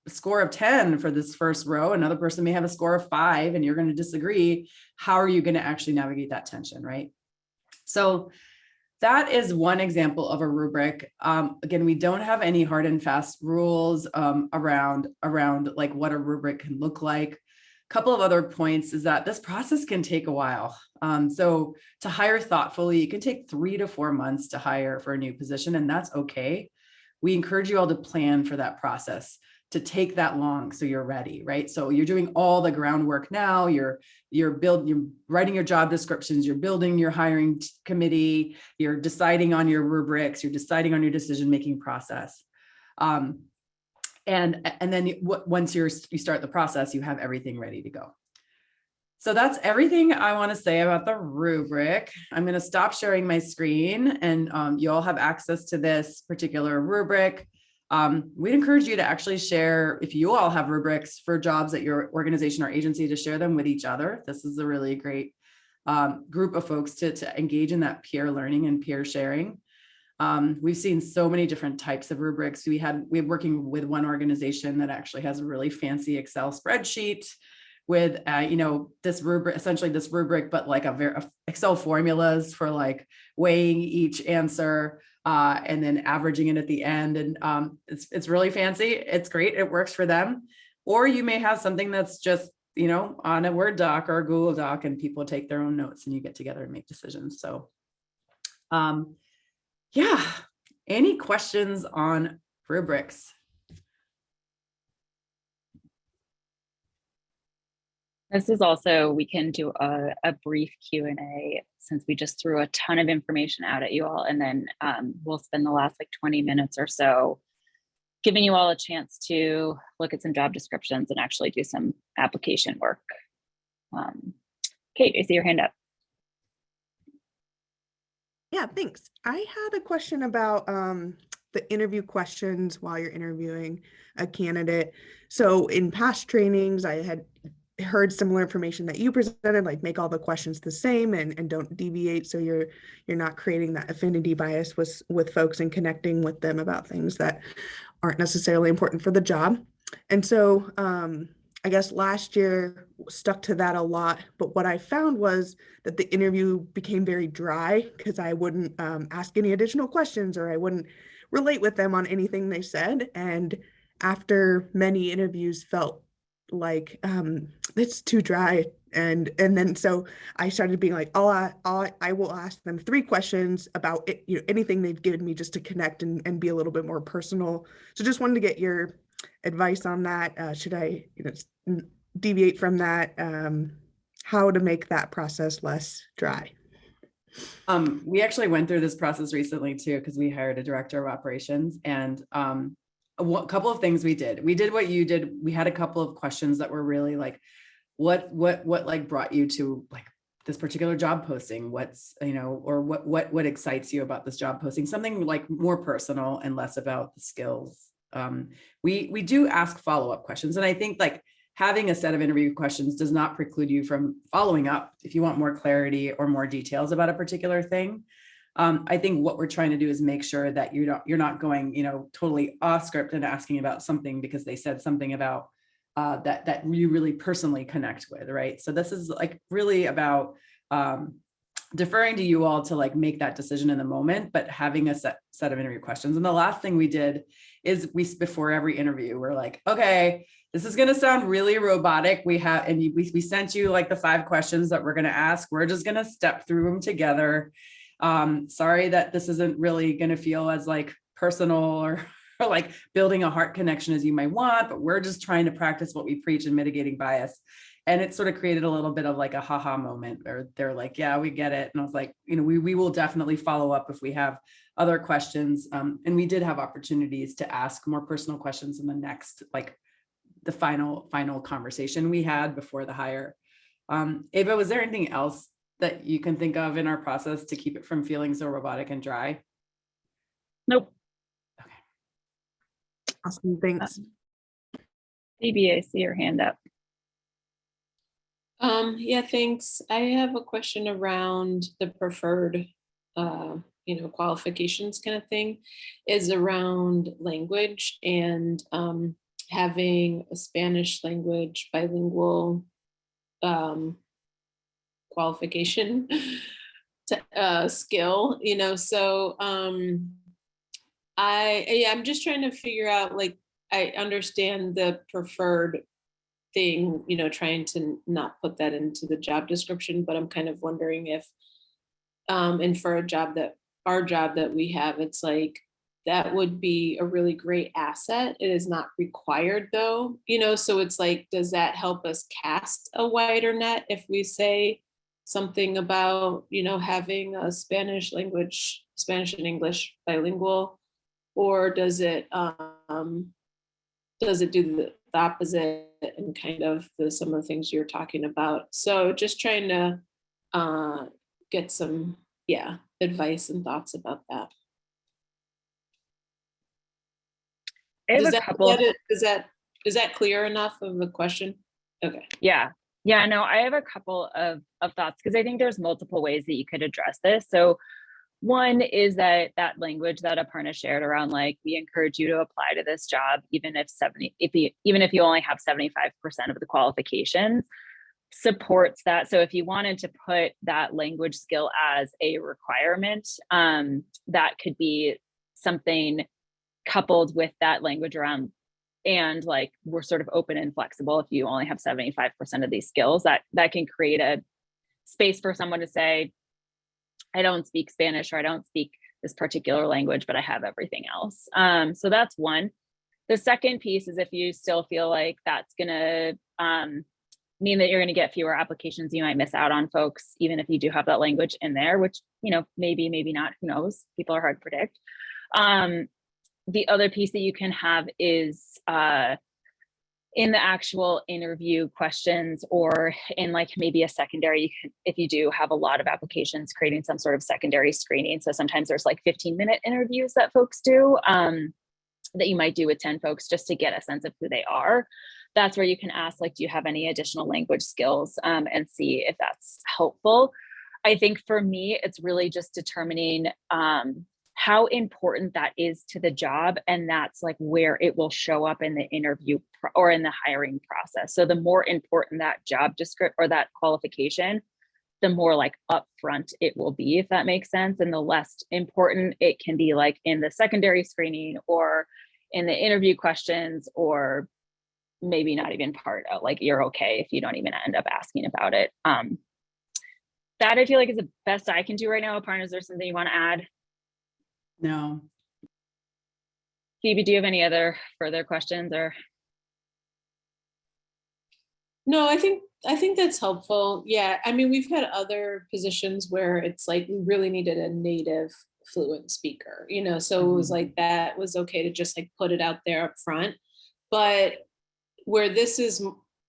score of 10 for this first row. Another person may have a score of 5, and you're going to disagree. How are you going to actually navigate that tension, right? So that is one example of a rubric. Again, we don't have any hard and fast rules around like what a rubric can look like. A couple of other points is that this process can take a while. So to hire thoughtfully, it can take 3 to 4 months to hire for a new position, and that's okay. We encourage you all to plan for that process to take that long so you're ready, right? So you're doing all the groundwork now, you're writing your job descriptions, you're building your hiring committee, you're deciding on your rubrics, you're deciding on your decision-making process. And then once you start the process, you have everything ready to go. So that's everything I want to say about the rubric. I'm going to stop sharing my screen, and you all have access to this particular rubric. We'd encourage you to actually share, if you all have rubrics for jobs at your organization or agency, to share them with each other. This is a really great group of folks to engage in that peer learning and peer sharing. We've seen so many different types of rubrics. We're working with one organization that actually has a really fancy Excel spreadsheet with this rubric, but like Excel formulas for like weighing each answer and then averaging it at the end. And it's really fancy. It's great. It works for them. Or you may have something that's just on a Word doc or a Google Doc, and people take their own notes and you get together and make decisions. So yeah, any questions on rubrics? This is also, we can do a brief Q&A since we just threw a ton of information out at you all, and then we'll spend the last like 20 minutes or so giving you all a chance to look at some job descriptions and actually do some application work. Kate, I see your hand up. Yeah, thanks. I had a question about the interview questions while you're interviewing a candidate. So in past trainings, I had heard similar information that you presented, like make all the questions the same and don't deviate, so you're not creating that affinity bias with folks and connecting with them about things that aren't necessarily important for the job. And so I guess last year stuck to that a lot, but what I found was that the interview became very dry because I wouldn't ask any additional questions, or I wouldn't relate with them on anything they said. And after many interviews felt like it's too dry. And then so I started being like, I will ask them 3 questions about it, anything they've given me, just to connect and be a little bit more personal. So just wanted to get your advice on that. Should I deviate from that? How to make that process less dry? We actually went through this process recently too, because we hired a director of operations, and a couple of things we did what you did. We had a couple of questions that were really like, what like brought you to like this particular job posting? What's, or what excites you about this job posting? Something like more personal and less about the skills. We do ask follow-up questions, and I think like having a set of interview questions does not preclude you from following up if you want more clarity or more details about a particular thing. I think what we're trying to do is make sure that you're not going, totally off script and asking about something because they said something about that you really personally connect with, right? So this is like really about deferring to you all to like make that decision in the moment, but having a set of interview questions. And the last thing we did is before every interview, we're like, okay, this is going to sound really robotic. We sent you like the 5 questions that we're going to ask. We're just going to step through them together. Sorry that this isn't really going to feel as like personal or like building a heart connection as you might want, but we're just trying to practice what we preach in mitigating bias. And it sort of created a little bit of like a haha moment, or they're like, yeah, we get it. And I was like, we will definitely follow up if we have other questions. And we did have opportunities to ask more personal questions in the next, like the final conversation we had before the hire. Ava, was there anything else that you can think of in our process to keep it from feeling so robotic and dry? Nope. Awesome, thanks. Phoebe, I see your hand up. Yeah, thanks. I have a question around the preferred, qualifications kind of thing, is around language and having a Spanish language bilingual qualification to skill, so I'm just trying to figure out, like, I understand the preferred thing, trying to not put that into the job description, but I'm kind of wondering if, and for our job that we have, it's like, that would be a really great asset. It is not required though, so it's like, does that help us cast a wider net if we say something about, having a Spanish and English bilingual, or does it do the opposite and kind of some of the things you're talking about? So just trying to get some advice and thoughts about that. Is that clear enough of a question? Okay. Yeah, no, I have a couple of thoughts, because I think there's multiple ways that you could address this. So one is that language that Aparna shared around, like, we encourage you to apply to this job even if you only have 75% of the qualifications, supports that. So if you wanted to put that language skill as a requirement, that could be something coupled with that language around, and like, we're sort of open and flexible if you only have 75% of these skills, that can create a space for someone to say, I don't speak Spanish, or I don't speak this particular language, but I have everything else. So that's one. The second piece is, if you still feel like that's going to mean that you're going to get fewer applications, you might miss out on folks, even if you do have that language in there, which, maybe not, who knows? People are hard to predict. The other piece that you can have is in the actual interview questions, or in like maybe a secondary, if you do have a lot of applications, creating some sort of secondary screening. So sometimes there's like 15-minute interviews that folks do that you might do with 10 folks, just to get a sense of who they are. That's where you can ask, like, do you have any additional language skills, and see if that's helpful. I think for me, it's really just determining how important that is to the job. And that's like where it will show up in the interview or in the hiring process. So the more important that job description or that qualification, the more like upfront it will be, if that makes sense. And the less important it can be like in the secondary screening or in the interview questions, or maybe not even part of, like, you're okay if you don't even end up asking about it. That I feel like is the best I can do right now. Aparna, is there something you want to add? No. Phoebe, do you have any other further questions or? No, I think that's helpful. Yeah, I mean, we've had other positions where it's like we really needed a native fluent speaker, you know, so it was like that was okay to just like put it out there up front. But where this is,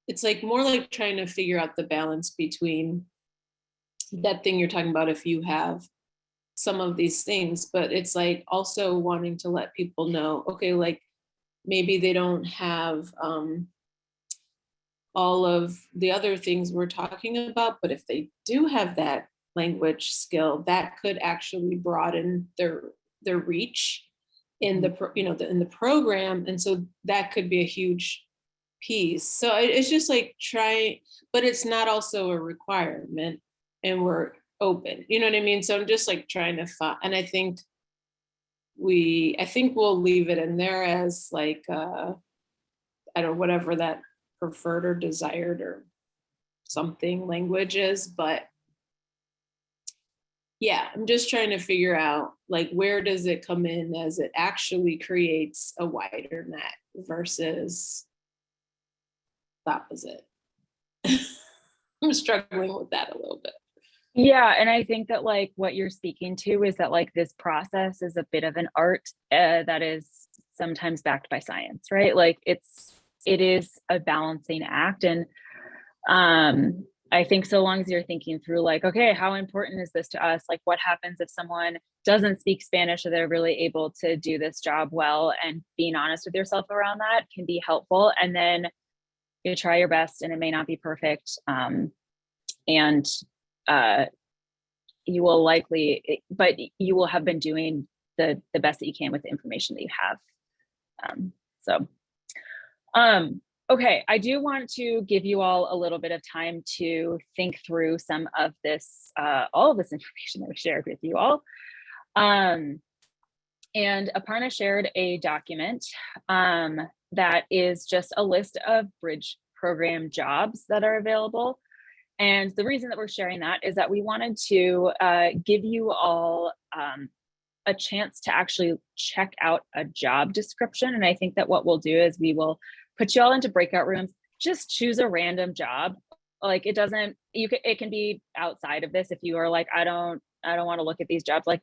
it's like more like trying to figure out the balance between that thing you're talking about, if you have some of these things, but it's like also wanting to let people know, okay, like maybe they don't have all of the other things we're talking about, but if they do have that language skill, that could actually broaden their reach in the in the program, and so that could be a huge piece. So it's just like try, but it's not also a requirement, and we're open, you know what I mean? So I'm just like trying to find, and I think we'll leave it in there as like I don't know, whatever that preferred or desired or something language is, but yeah, I'm just trying to figure out like where does it come in as it actually creates a wider net versus the opposite. I'm struggling with that a little bit. Yeah, and I think that like what you're speaking to is that like this process is a bit of an art that is sometimes backed by science, right? Like it is a balancing act. And I think so long as you're thinking through like, okay, how important is this to us? Like what happens if someone doesn't speak Spanish or they're really able to do this job well, and being honest with yourself around that can be helpful. And then you try your best and it may not be perfect. And you will likely, but you will have been doing the best that you can with the information that you have. Okay, I do want to give you all a little bit of time to think through some of this, all of this information that we shared with you all. And Aparna shared a document that is just a list of bridge program jobs that are available. And the reason that we're sharing that is that we wanted to give you all a chance to actually check out a job description. And I think that what we'll do is we will put you all into breakout rooms, just choose a random job. Like it doesn't, it can be outside of this. If you are like, I don't want to look at these jobs, like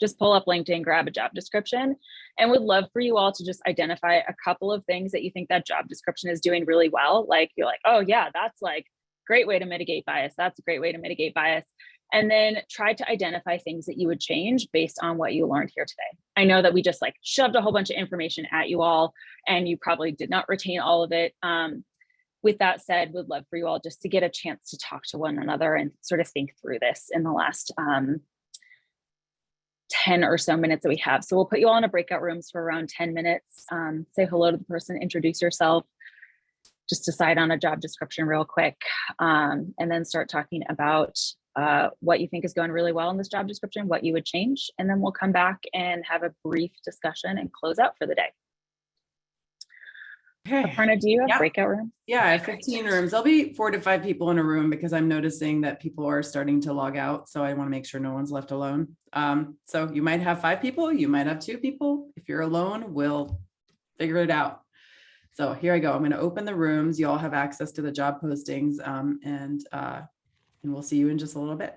just pull up LinkedIn, grab a job description, and would love for you all to just identify a couple of things that you think that job description is doing really well. Like you're like, oh yeah, that's like great way to mitigate bias. That's a great way to mitigate bias. And then try to identify things that you would change based on what you learned here today. I know that we just like shoved a whole bunch of information at you all, and you probably did not retain all of it. With that said, would love for you all just to get a chance to talk to one another and sort of think through this in the last 10 or so minutes that we have. So we'll put you all in a breakout rooms for around 10 minutes. Say hello to the person, introduce yourself, just decide on a job description real quick, and then start talking about what you think is going really well in this job description, what you would change, and then we'll come back and have a brief discussion and close out for the day. Okay. Aparna, do you have breakout rooms? Yeah, I have 15 rooms. There'll be 4 to 5 people in a room because I'm noticing that people are starting to log out. So I want to make sure no one's left alone. So you might have 5 people, you might have 2 people. If you're alone, we'll figure it out. So here I go. I'm going to open the rooms. You all have access to the job postings, and we'll see you in just a little bit.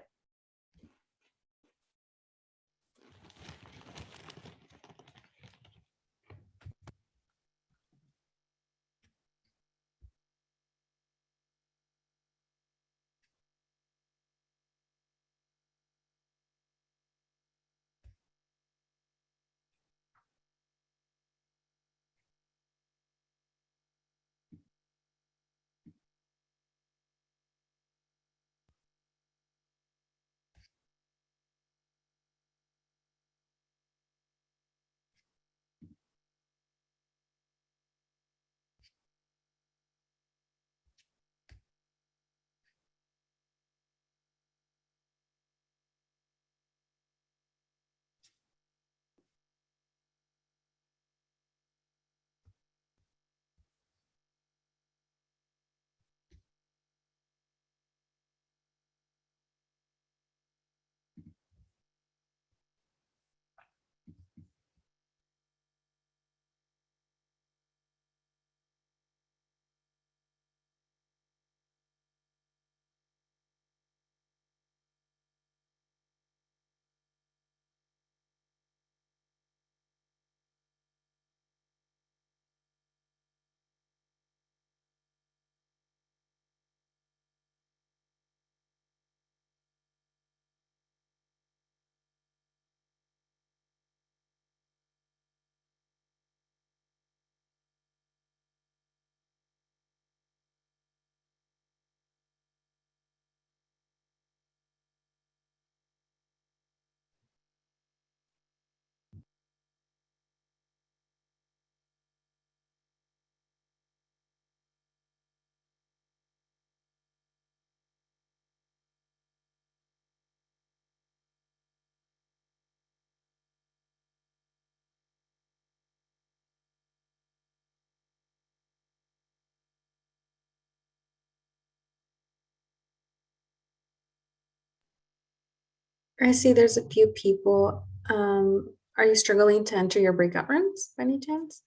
I see there's a few people. Are you struggling to enter your breakout rooms by any chance?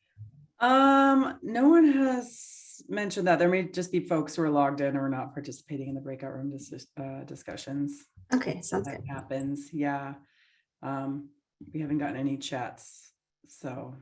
No one has mentioned that. There may just be folks who are logged in or not participating in the breakout room discussions. Okay, sounds That good. happens, yeah. We haven't gotten any chats, so.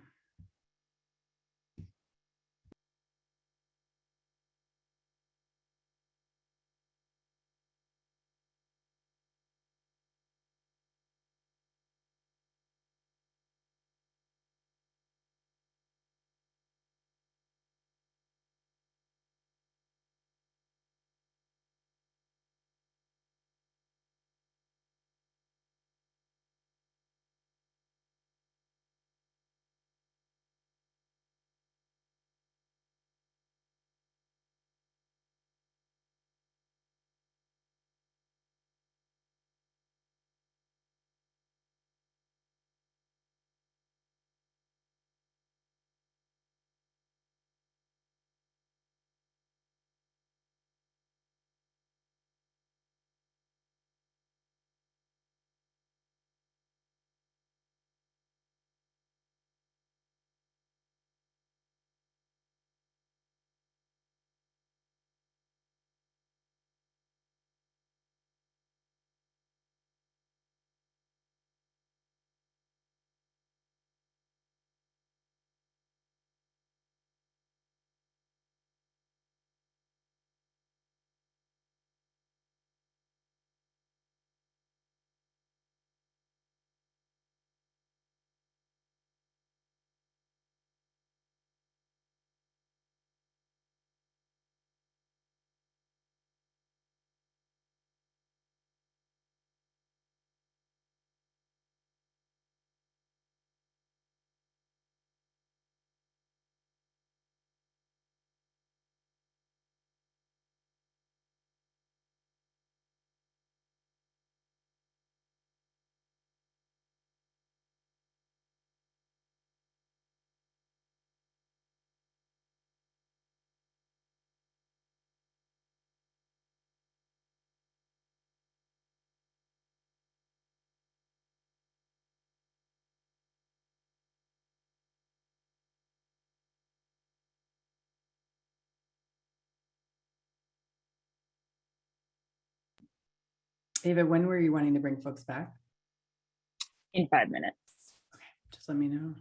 Ava, when were you wanting to bring folks back? In 5 minutes. Just let me know.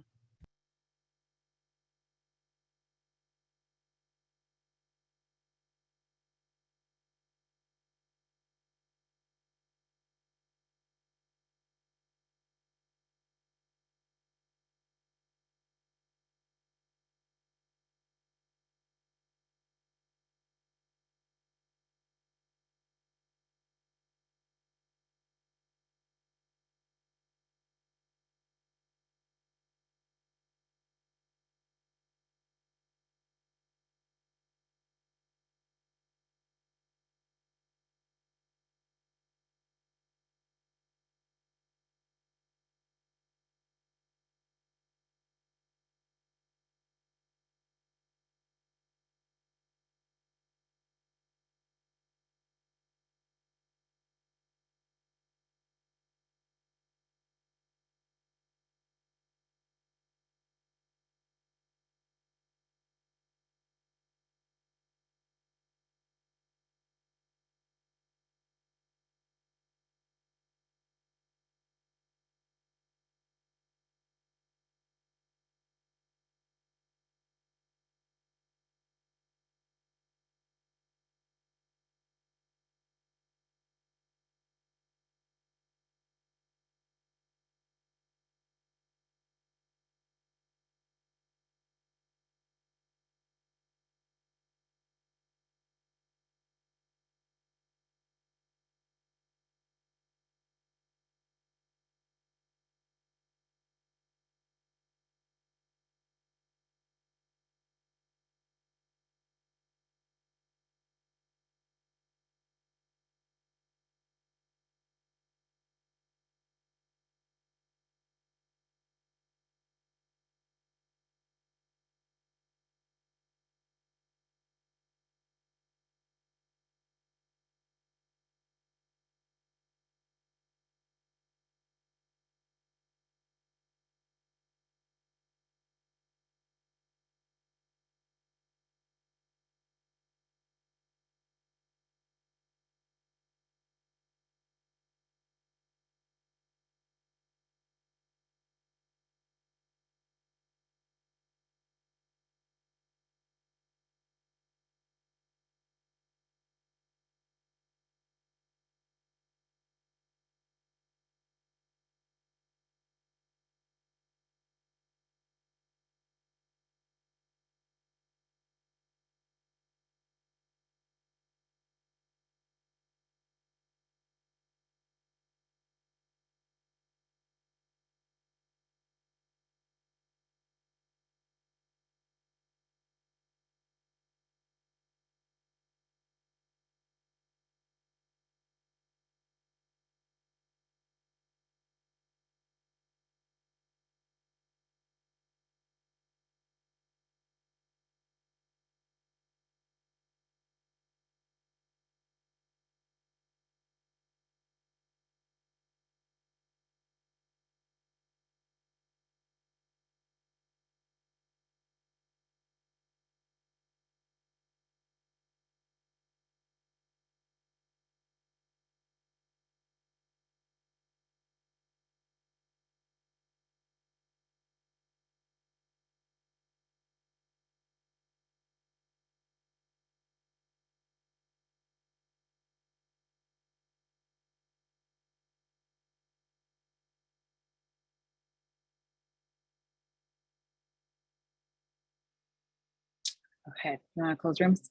Okay, you want to close rooms?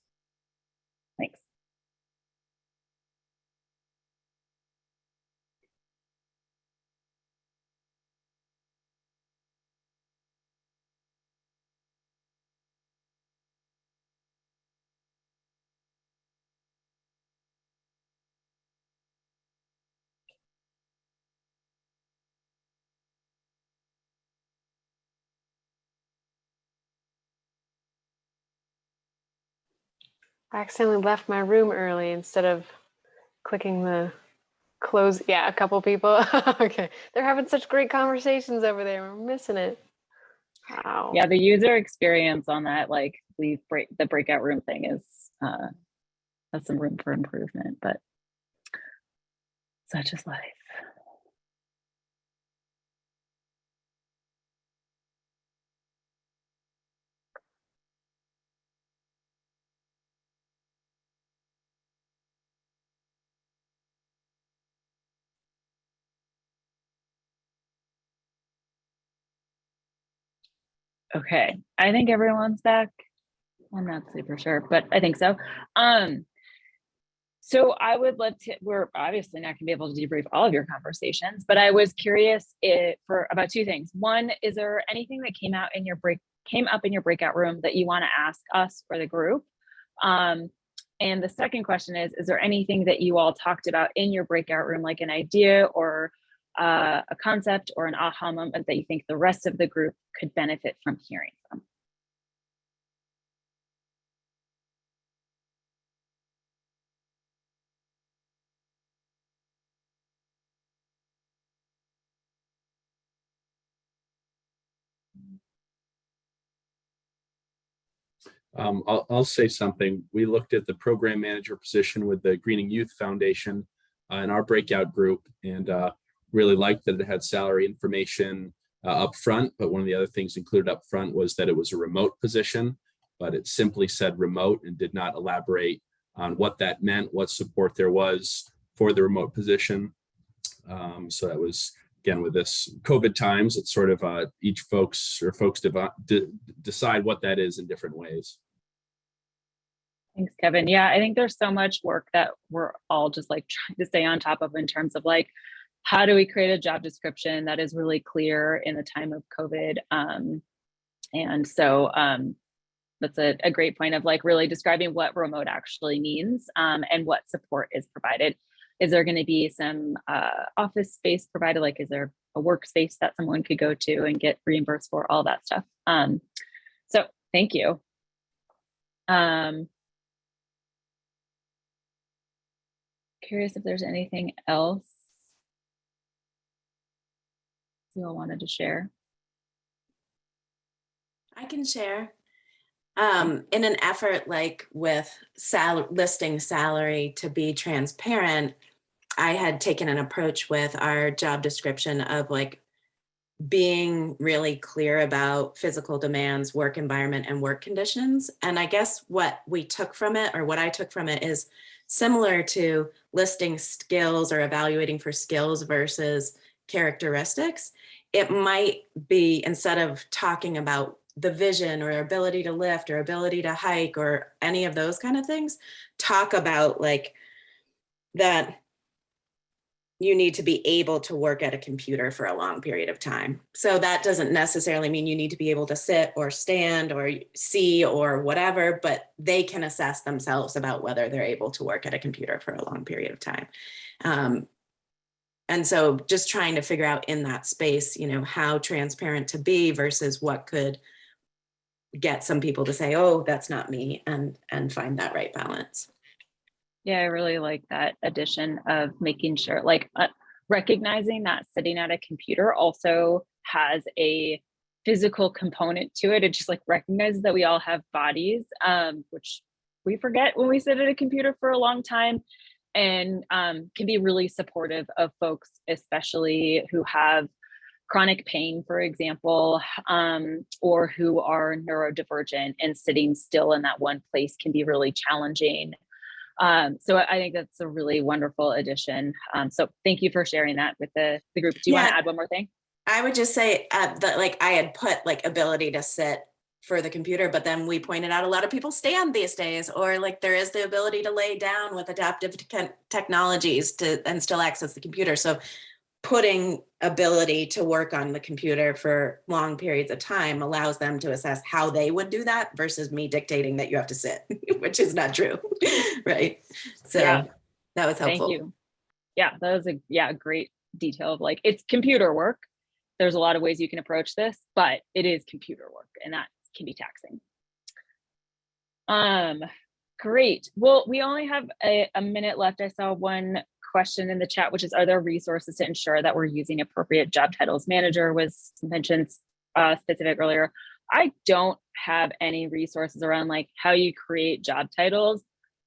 Thanks. I accidentally left my room early instead of clicking the close. Yeah, a couple people. Okay. They're having such great conversations over there. We're missing it. Wow. Yeah, the user experience on that, like the breakout room thing is has some room for improvement, but such is life. Okay, I think everyone's back. I'm not super sure, but I think so. So I would love to, we're obviously not gonna be able to debrief all of your conversations, but I was curious for about two things. One, is there anything that came up in your breakout room that you want to ask us or the group? And the second question is there anything that you all talked about in your breakout room, like an idea or a concept or an aha moment that you think the rest of the group could benefit from hearing from? I'll say something. We looked at the program manager position with the Greening Youth Foundation in our breakout group, and really liked that it had salary information up front. But one of the other things included up front was that it was a remote position, but it simply said remote and did not elaborate on what that meant, what support there was for the remote position. So that was, again, with this COVID times, it's sort of each folks decide what that is in different ways. Thanks, Kevin. Yeah, I think there's so much work that we're all just like trying to stay on top of in terms of like, how do we create a job description that is really clear in the time of COVID? And so that's a great point of like really describing what remote actually means and what support is provided. Is there going to be some office space provided? Like, is there a workspace that someone could go to and get reimbursed for, all that stuff? So thank you. Curious if there's anything else you all wanted to share. I can share. In an effort like with listing salary to be transparent, I had taken an approach with our job description of like being really clear about physical demands, work environment, and work conditions. And I guess what we took from it, or what I took from it, is similar to listing skills or evaluating for skills versus characteristics. It might be, instead of talking about the vision or ability to lift or ability to hike or any of those kind of things, talk about like that you need to be able to work at a computer for a long period of time. So that doesn't necessarily mean you need to be able to sit or stand or see or whatever, but they can assess themselves about whether they're able to work at a computer for a long period of time. And so just trying to figure out in that space, you know, how transparent to be versus what could get some people to say, oh, that's not me, and find that right balance. Yeah, I really like that addition of making sure, like recognizing that sitting at a computer also has a physical component to it. It just like recognizes that we all have bodies, which we forget when we sit at a computer for a long time, and can be really supportive of folks, especially who have chronic pain, for example, or who are neurodivergent, and sitting still in that one place can be really challenging. So I think that's a really wonderful addition. So thank you for sharing that with the group. Do you want to add one more thing? I would just say that like I had put like ability to sit for the computer, but then we pointed out a lot of people stand these days, or like there is the ability to lay down with adaptive technologies and still access the computer. So putting ability to work on the computer for long periods of time allows them to assess how they would do that versus me dictating that you have to sit, which is not true, right? So Yeah. that was helpful. Thank you. Yeah, that was a great detail of like, it's computer work. There's a lot of ways you can approach this, but it is computer work and that can be taxing. Great. Well, we only have a minute left. I saw one question in the chat, which is, are there resources to ensure that we're using appropriate job titles? Manager was mentioned specific earlier. I don't have any resources around like how you create job titles.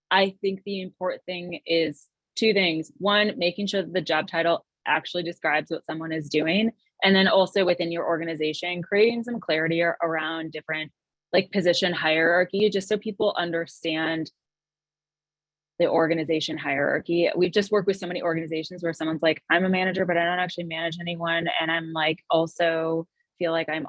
I think the important thing is two things. One, making sure that the job title actually describes what someone is doing. And then also within your organization, creating some clarity around different like position hierarchy, just so people understand the organization hierarchy. We've just worked with so many organizations where someone's like, I'm a manager, but I don't actually manage anyone. And I'm like, also feel like I'm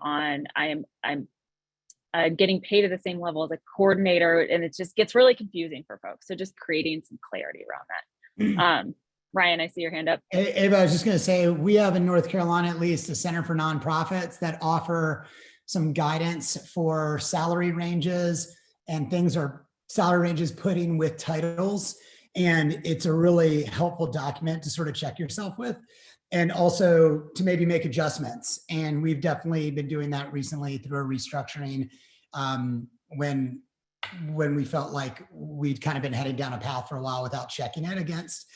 getting paid at the same level as a coordinator. And it just gets really confusing for folks. So just creating some clarity around that. Ryan, I see your hand up. Ava, I was just going to say, we have in North Carolina, at least, a Center for Nonprofits that offer some guidance for salary ranges and things are salary ranges putting with titles. And it's a really helpful document to sort of check yourself with, and also to maybe make adjustments. And we've definitely been doing that recently through a restructuring when we felt like we'd kind of been heading down a path for a while without checking it against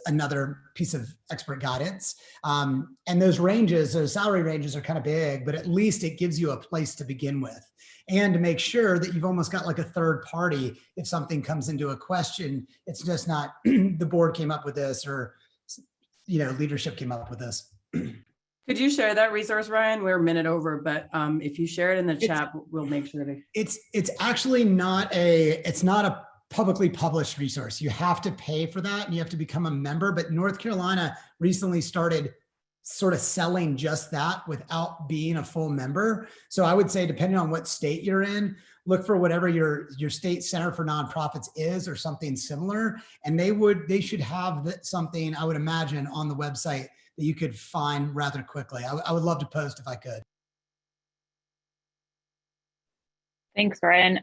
another piece of expert guidance. And those salary ranges are kind of big, but at least it gives you a place to begin with, and to make sure that you've almost got like a third party. If something comes into a question, it's just not the board came up with this, or leadership came up with this. Could you share that resource, Ryan? We're a minute over, but if you share it in the chat, we'll make sure to. It's actually not a publicly published resource. You have to pay for that and you have to become a member. But North Carolina recently started sort of selling just that without being a full member. So I would say, depending on what state you're in, look for whatever your state Center for Nonprofits is or something similar. And they should have something, I would imagine, on the website that you could find rather quickly. I would love to post if I could. Thanks, Ryan.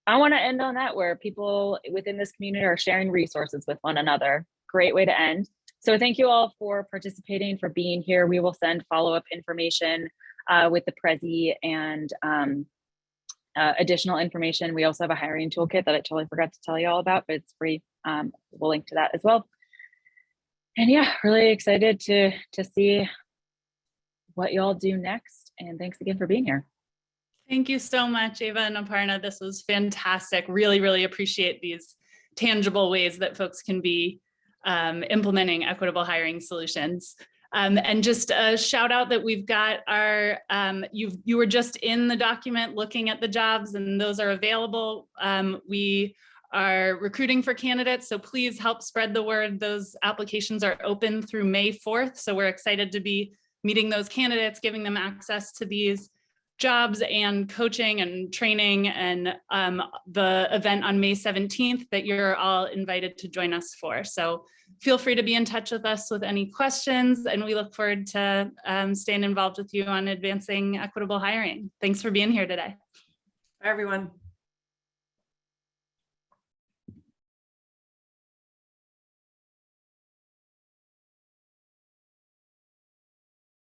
I want to end on that, where people within this community are sharing resources with one another. Great way to end. So thank you all for participating, for being here. We will send follow-up information with the Prezi and additional information. We also have a hiring toolkit that I totally forgot to tell you all about, but it's free. We'll link to that as well. And yeah, really excited to see what y'all do next. And thanks again for being here. Thank you so much, Ava and Aparna. This was fantastic. Really, really appreciate these tangible ways that folks can be implementing equitable hiring solutions. And just a shout out that we've got our, you were just in the document looking at the jobs, and those are available. We are recruiting for candidates, so please help spread the word. Those applications are open through May 4th. So we're excited to be meeting those candidates, giving them access to these jobs and coaching and training, and the event on May 17th that you're all invited to join us for. So feel free to be in touch with us with any questions, and we look forward to staying involved with you on advancing equitable hiring. Thanks for being here today. Bye, everyone.